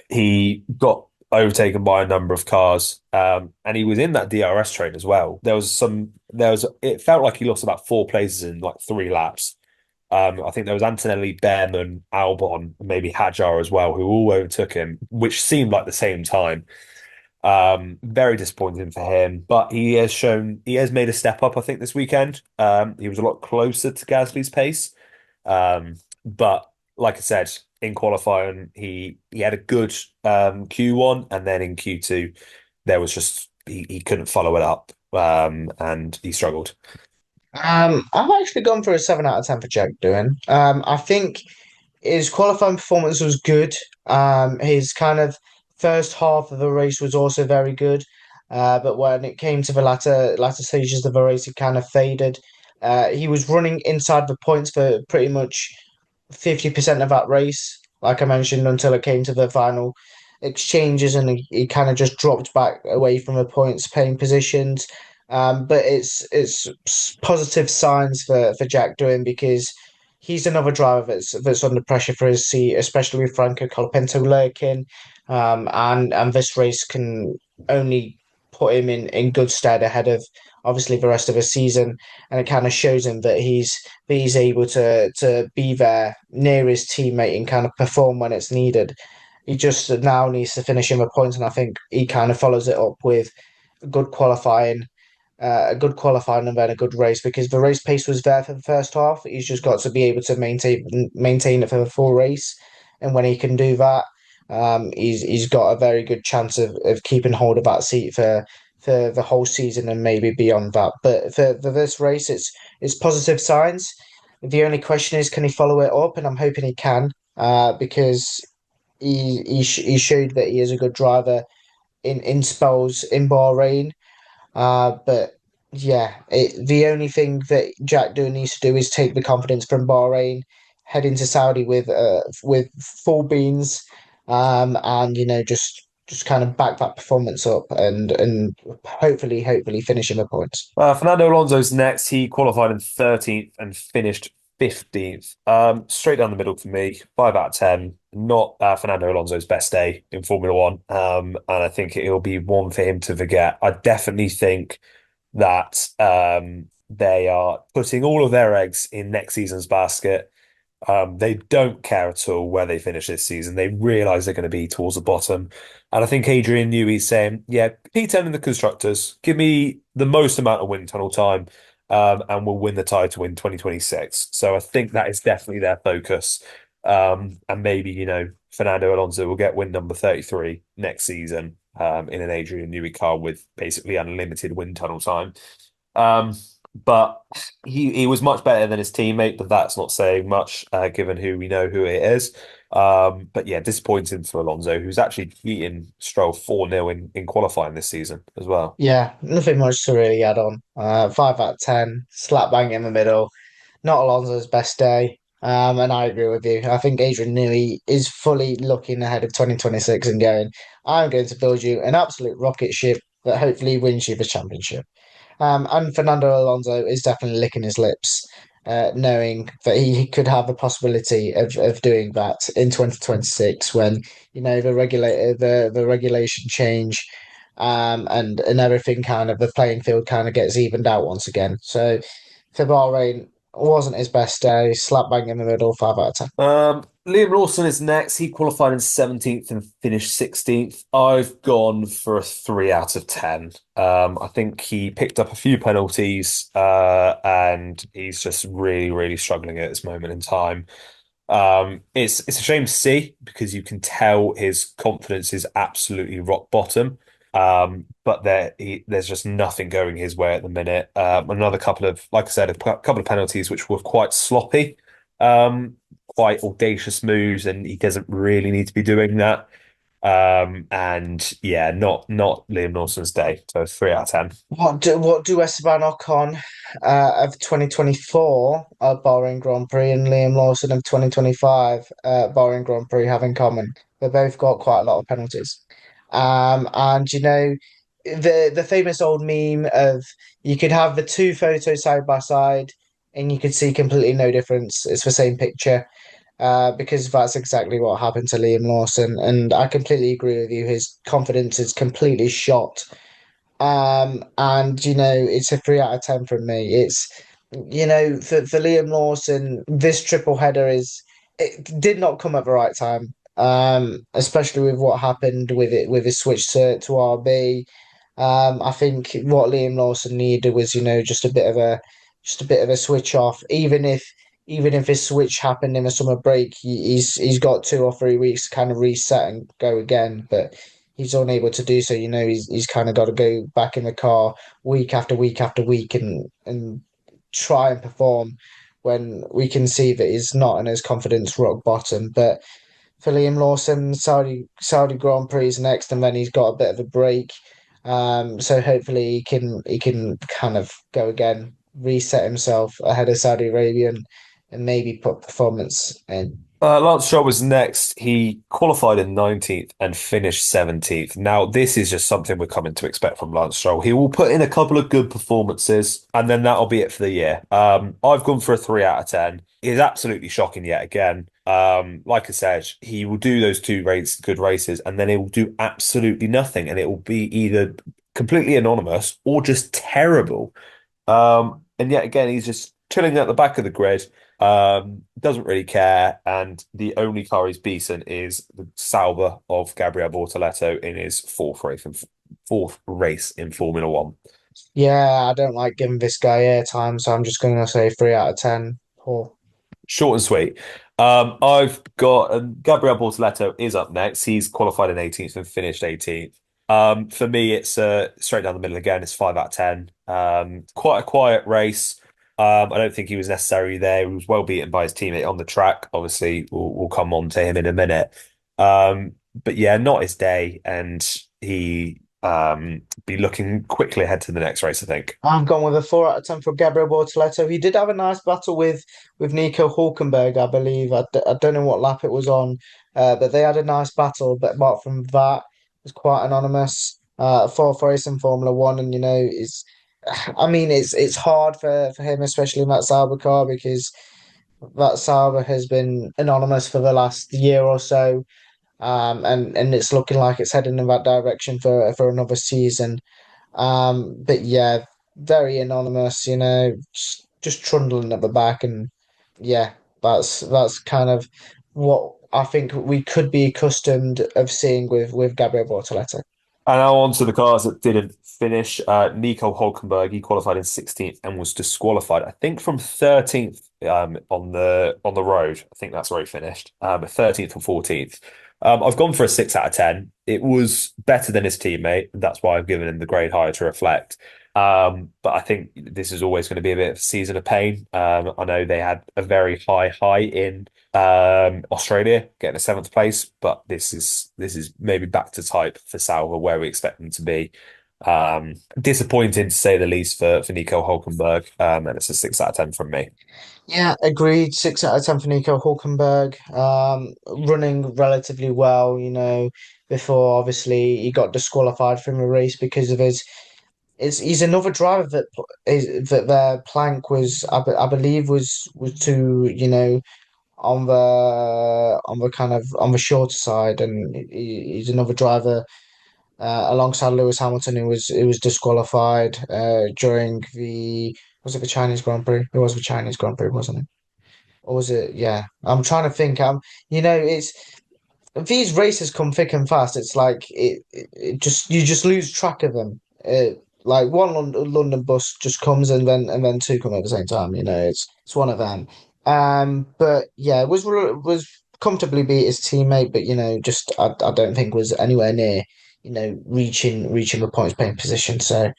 he got overtaken by a number of cars. And he was in that DRS train as well. It felt like he lost about 4 places in like 3 laps. I think there was Antonelli, Behrman, Albon, and maybe Hadjar as well, who all overtook him, which seemed like the same time. Very disappointing for him, but he has made a step up, I think, this weekend. He was a lot closer to Gasly's pace. But like I said, in qualifying, he had a good Q1, and then in Q2, there was just he couldn't follow it up, and he struggled.
I've actually gone for a 7 out of 10 for Jack Doohan. I think his qualifying performance was good. His kind of first half of the race was also very good. But when it came to the latter stages of the race, it kind of faded. He was running inside the points for pretty much 50% of that race, like I mentioned, until it came to the final exchanges, and he kind of just dropped back away from the points paying positions. But it's positive signs for Jack Doohan, because he's another driver that's under pressure for his seat, especially with Franco Colapinto lurking. And this race can only put him in good stead ahead of obviously the rest of the season, and it kind of shows him that he's able to be there near his teammate and kind of perform when it's needed. He just now needs to finish in the points, and I think he kind of follows it up with good qualifying, a good qualifying and then a good race, because the race pace was there for the first half. He's just got to be able to maintain it for the full race, and when he can do that, he's got a very good chance of keeping hold of that seat for the whole season and maybe beyond that. But for this race, it's positive signs. The only question is, can he follow it up? And I'm hoping he can, because he showed that he is a good driver in spells in Bahrain. But yeah, the only thing that Jack Doohan needs to do is take the confidence from Bahrain, head into Saudi with full beans, and just kind of back that performance up, and hopefully finish in the points.
Fernando Alonso's next. He qualified in 13th and finished 15th. Straight down the middle for me, 5 out of 10. not Fernando Alonso's best day in Formula One. And I think it'll be one for him to forget. I definitely think that they are putting all of their eggs in next season's basket. They don't care at all where they finish this season. They realise they're going to be towards the bottom. And I think Adrian knew he's saying, yeah, P10 in the constructors, give me the most amount of wind tunnel time, and we'll win the title in 2026. So I think that is definitely their focus. And maybe, Fernando Alonso will get win number 33 next season, in an Adrian Newey car with basically unlimited wind tunnel time. Um, but he was much better than his teammate, but that's not saying much, given who we know who it is. But yeah, disappointing for Alonso, who's actually beaten Stroll 4-0 in qualifying this season as well.
Yeah, nothing much to really add on. 5 out of 10, slap bang in the middle. Not Alonso's best day. And I agree with you. I think Adrian Newey is fully looking ahead of 2026 and going, I'm going to build you an absolute rocket ship that hopefully wins you the championship. And Fernando Alonso is definitely licking his lips, knowing that he could have the possibility of doing that in 2026 when, the regulation change, and everything kind of the playing field kind of gets evened out once again. So for Bahrain, wasn't his best day, slap bang in the middle, 5 out of 10.
Liam Lawson is next. He qualified in 17th and finished 16th. I've gone for a 3 out of 10. I think he picked up a few penalties, and he's just really, really struggling at this moment in time. It's a shame to see because you can tell his confidence is absolutely rock bottom. But there's just nothing going his way at the minute. Another couple of, like I said, a couple of penalties which were quite sloppy, quite audacious moves, and he doesn't really need to be doing that. And yeah, not Liam Lawson's day. So 3 out of 10.
What do Esteban Ocon of 2024 Bahrain Grand Prix and Liam Lawson of 2025 Bahrain Grand Prix have in common? They both got quite a lot of penalties. And the famous old meme of you could have the two photos side by side and you could see completely no difference. It's the same picture. Because that's exactly what happened to Liam Lawson, and I completely agree with you. His confidence is completely shot, and it's a 3 out of 10 from me. It's for Liam Lawson, this triple header it did not come at the right time. Especially with what happened with it with his switch to RB. I think what Liam Lawson needed was, just a bit of a switch off. Even if his switch happened in the summer break, he's got 2 or 3 weeks to kind of reset and go again. But he's unable to do so. He's kind of got to go back in the car week after week after week and try and perform when we can see that he's not in his confidence rock bottom. But for Liam Lawson, Saudi Grand Prix is next, and then he's got a bit of a break. So hopefully he can kind of go again, reset himself ahead of Saudi Arabian, and maybe put performance in.
Lance Stroll was next. He qualified in 19th and finished 17th. Now, this is just something we're coming to expect from Lance Stroll. He will put in a couple of good performances, and then that'll be it for the year. I've gone for a 3 out of 10. He's absolutely shocking yet again. Like I said, he will do those good races, and then he will do absolutely nothing, and it will be either completely anonymous or just terrible. And yet again, he's just chilling at the back of the grid. Doesn't really care, and the only car he's beaten is the Sauber of Gabriel Bortoleto in his fourth race in Formula One.
Yeah, I don't like giving this guy airtime, so I'm just going to say 3 out of 10. Poor.
Short and sweet. I've got Gabriel Bortoleto is up next. He's qualified in 18th and finished 18th. For me, it's straight down the middle again. It's 5 out of 10. Quite a quiet race. I don't think he was necessarily there. He was well beaten by his teammate on the track. Obviously, we'll come on to him in a minute. But yeah, not his day, and he be looking quickly ahead to the next race, I think.
I've gone with a 4 out of 10 for Gabriel Bortoleto. He did have a nice battle with Nico Hulkenberg, I believe. I don't know what lap it was on, but they had a nice battle. But apart from that, it was quite anonymous. Fourth race in Formula One, and I mean, it's hard for him, especially in that Sauber car, because that Sauber has been anonymous for the last year or so. And it's looking like it's heading in that direction for another season. But yeah, very anonymous, just trundling at the back, and yeah, that's kind of what I think we could be accustomed of seeing with Gabriel Bortoletti.
And now on to the cars that didn't finish. Nico Hulkenberg, he qualified in 16th and was disqualified, I think, from 13th on the road. I think that's where he finished. 13th or 14th. I've gone for a 6 out of 10. It was better than his teammate. That's why I've given him the grade higher to reflect. But I think this is always going to be a bit of a season of pain. I know they had a very high in Australia, getting a seventh place, but this is maybe back to type for Sauber where we expect them to be. Disappointing to say the least for Nico Hulkenberg, and it's a 6 out of 10 from me.
Yeah, agreed. 6 out of 10 for Nico Hulkenberg. Running relatively well, before obviously he got disqualified from the race because of his. He's another driver that their plank was, I believe, was too, on the kind of on the shorter side, and he's another driver alongside Lewis Hamilton who was disqualified during the was it the Chinese Grand Prix? It was the Chinese Grand Prix, wasn't it? Or was it? Yeah, I'm trying to think. It's these races come thick and fast. It's like it just you just lose track of them. Like one London bus just comes and then two come at the same time. It's one of them. But yeah, was comfortably beat his teammate, but just I don't think was anywhere near reaching the points paying position. So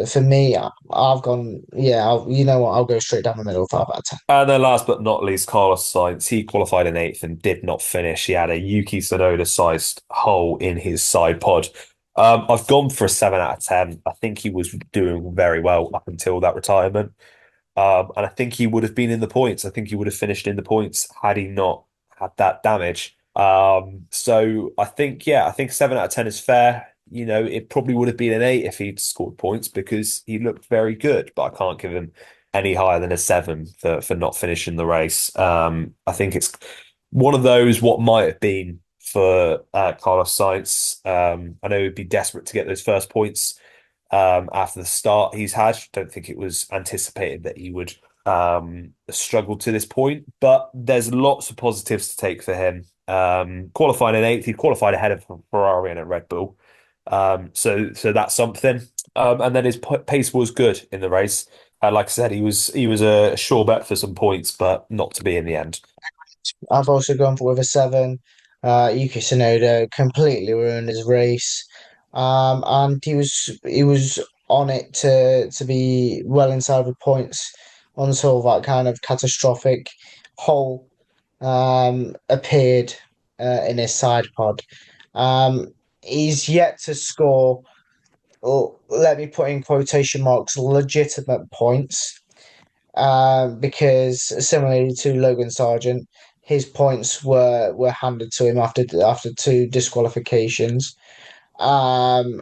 for me, I've gone yeah. You know what? I'll go straight down the middle, 5 out of 10.
And then last but not least, Carlos Sainz. He qualified in eighth and did not finish. He had a Yuki Tsunoda-sized hole in his side pod. I've gone for a 7 out of 10. I think he was doing very well up until that retirement. And I think he would have been in the points. I think he would have finished in the points had he not had that damage. So I think 7 out of 10 is fair. It probably would have been an 8 if he'd scored points because he looked very good, but I can't give him any higher than a 7 for not finishing the race. I think it's one of those what might have been for Carlos Sainz. I know he'd be desperate to get those first points after the start he's had. Don't think it was anticipated that he would struggle to this point, but there's lots of positives to take for him. Qualifying in eighth, he qualified ahead of Ferrari and at Red Bull. So that's something. And then his pace was good in the race. Like I said, he was a sure bet for some points, but not to be in the end.
I've also gone for with a 7. Yuki Tsunoda completely ruined his race. And he was on it to be well inside the points until that kind of catastrophic hole appeared in his side pod. He's yet to score, or let me put in quotation marks, legitimate points. Because similarly to Logan Sargent, his points were handed to him after two disqualifications. And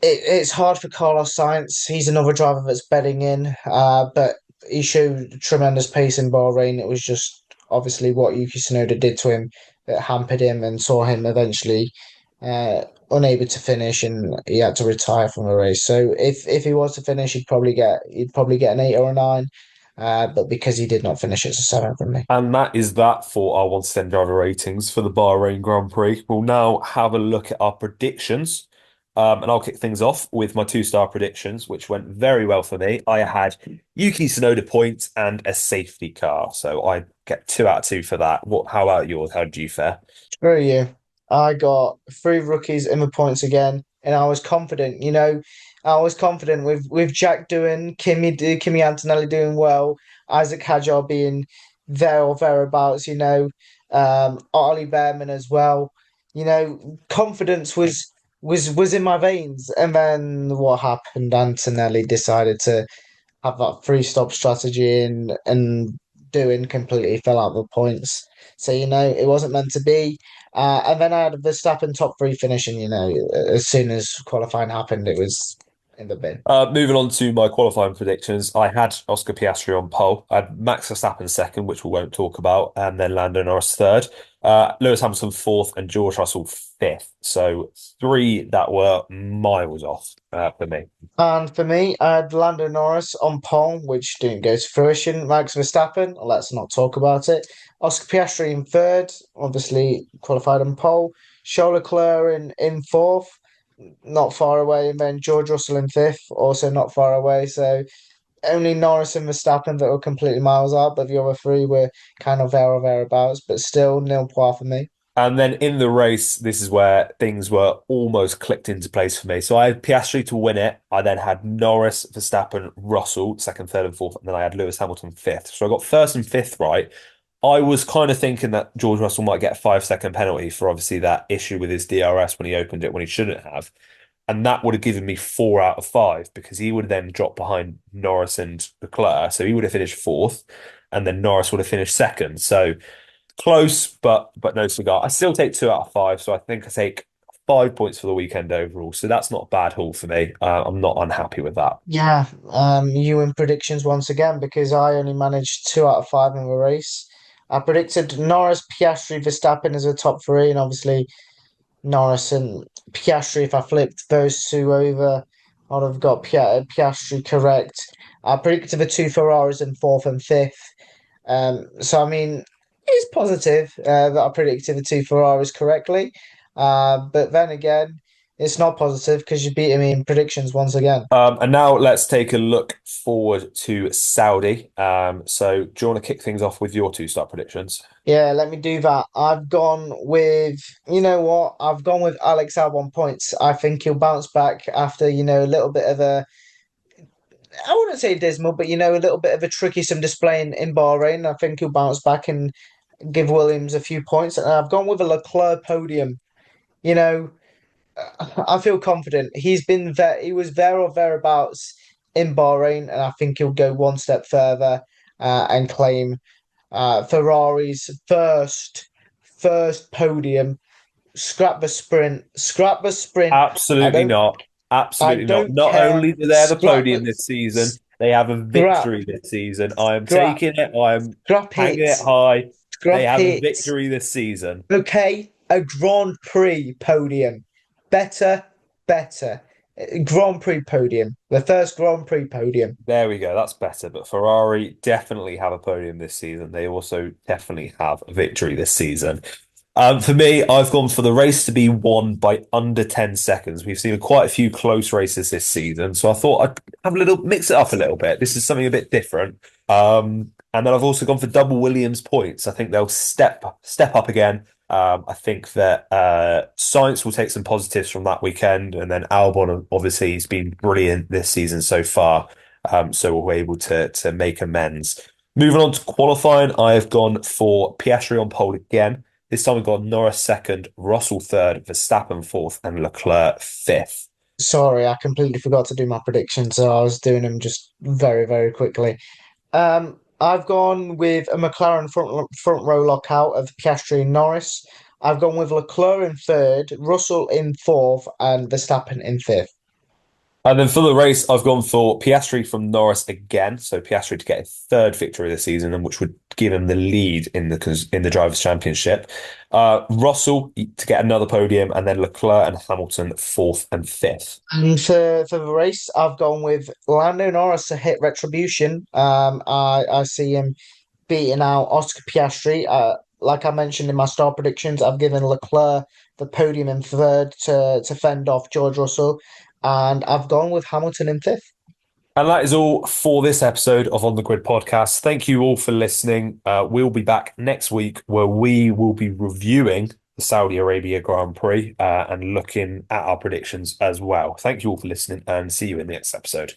it's hard for Carlos Sainz. He's another driver that's bedding in. But he showed tremendous pace in Bahrain. It was just obviously what Yuki Tsunoda did to him that hampered him and saw him eventually unable to finish, and he had to retire from the race. So if he was to finish, he'd probably get an 8 or a 9. But because he did not finish, it's a 7 from me.
And that is that for our 1 to 10 driver ratings for the Bahrain Grand Prix. We'll now have a look at our predictions. And I'll kick things off with my 2-star predictions, which went very well for me. I had Yuki Tsunoda points and a safety car. So I get 2 out of 2 for that. How about yours? How did you fare?
Screw you. I got 3 rookies in the points again, and I was confident. I was confident with Jack doing, Kimi Antonelli doing well, Isaac Hadjar being there or thereabouts. Ollie Behrman as well. Confidence was in my veins, and then what happened? Antonelli decided to have that three-stop strategy and doing completely fell out the points. So, it wasn't meant to be. And then I had Verstappen top 3 finishing, as soon as qualifying happened, in the bin.
Moving on to my qualifying predictions, I had Oscar Piastri on pole. I had Max Verstappen second, which we won't talk about, and then Lando Norris third. Lewis Hamilton fourth, and George Russell fifth. So three that were miles off for me.
And for me, I had Lando Norris on pole, which didn't go to fruition. Max Verstappen, let's not talk about it. Oscar Piastri in third, obviously qualified on pole. Charles Leclerc in fourth, not far away. And then George Russell in fifth, also not far away. So only Norris and Verstappen that were completely miles out, but the other three were kind of there or thereabouts, but still nil points for me.
And then in the race, this is where things were almost clicked into place for me. So I had Piastri to win it. I then had Norris, Verstappen, Russell, second, third, and fourth. And then I had Lewis Hamilton fifth. So I got first and fifth right. I was kind of thinking that George Russell might get a 5 second penalty for obviously that issue with his DRS when he opened it when he shouldn't have. And that would have given me 4 out of 5 because he would then drop behind Norris and Leclerc. So he would have finished fourth, and then Norris would have finished second. So close, but no cigar. I still take 2 out of 5, so I think I take 5 points for the weekend overall. So that's not a bad haul for me. I'm not unhappy with that.
Yeah, you in predictions once again because I only managed 2 out of 5 in the race. I predicted Norris, Piastri, Verstappen as a top three, and obviously Norris and Piastri. If I flipped those two over, I'd have got Piastri correct. I predicted the two Ferraris in fourth and fifth. So I mean, it's positive that I predicted the two Ferraris correctly. But then again, it's not positive because you beat me in predictions once again.
And now let's take a look forward to Saudi. So do you want to kick things off with your two-start predictions?
Yeah, let me do that. I've gone with, you know what? I've gone with Alex Albon points. I think he'll bounce back after, a little bit of I wouldn't say dismal, but, a little bit of a tricky-some display in Bahrain. I think he'll bounce back and give Williams a few points. And I've gone with a Leclerc podium. You know, I feel confident. He was there or thereabouts in Bahrain, and I think he'll go one step further and claim Ferrari's first podium. Scrap the sprint. Scrap the sprint. I
Absolutely
don't.
not.
I
Absolutely not.
don't
Not
care.
only do they have a podium this season, they have a
Scrap.
victory this season. I am
Scrap.
taking it. I am
Scrap
hanging
it.
it high. They
Scrap
have a
it.
victory this season.
Okay, a Grand Prix podium. Better, better. Grand Prix podium. The first Grand Prix podium.
There we go. That's better. But Ferrari definitely have a podium this season. They also definitely have a victory this season. For me, I've gone for the race to be won by under 10 seconds. We've seen quite a few close races this season, so I thought I'd have a little mix it up a little bit. This is something a bit different. And then I've also gone for double Williams points. I think they'll step up again. I think that Science will take some positives from that weekend, and then Albon obviously he's been brilliant this season so far. So we're able to make amends. Moving on to qualifying, I have gone for Piastri on pole again. This time we've got Norris second, Russell third, Verstappen fourth, and Leclerc fifth.
Sorry, I completely forgot to do my predictions, so I was doing them just very, very quickly. I've gone with a McLaren front row lockout of Piastri and Norris. I've gone with Leclerc in third, Russell in fourth, and Verstappen in fifth.
And then for the race, I've gone for Piastri from Norris again. So Piastri to get a third victory this season, and which would give him the lead in the Drivers' Championship. Russell to get another podium, and then Leclerc and Hamilton fourth and fifth.
And for the race, I've gone with Lando Norris to hit retribution. I see him beating out Oscar Piastri. Like I mentioned in my star predictions, I've given Leclerc the podium in third to fend off George Russell, and I've gone with Hamilton in fifth.
And that is all for this episode of On the Grid Podcast. Thank you all for listening. We'll be back next week where we will be reviewing the Saudi Arabia Grand Prix and looking at our predictions as well. Thank you all for listening and see you in the next episode.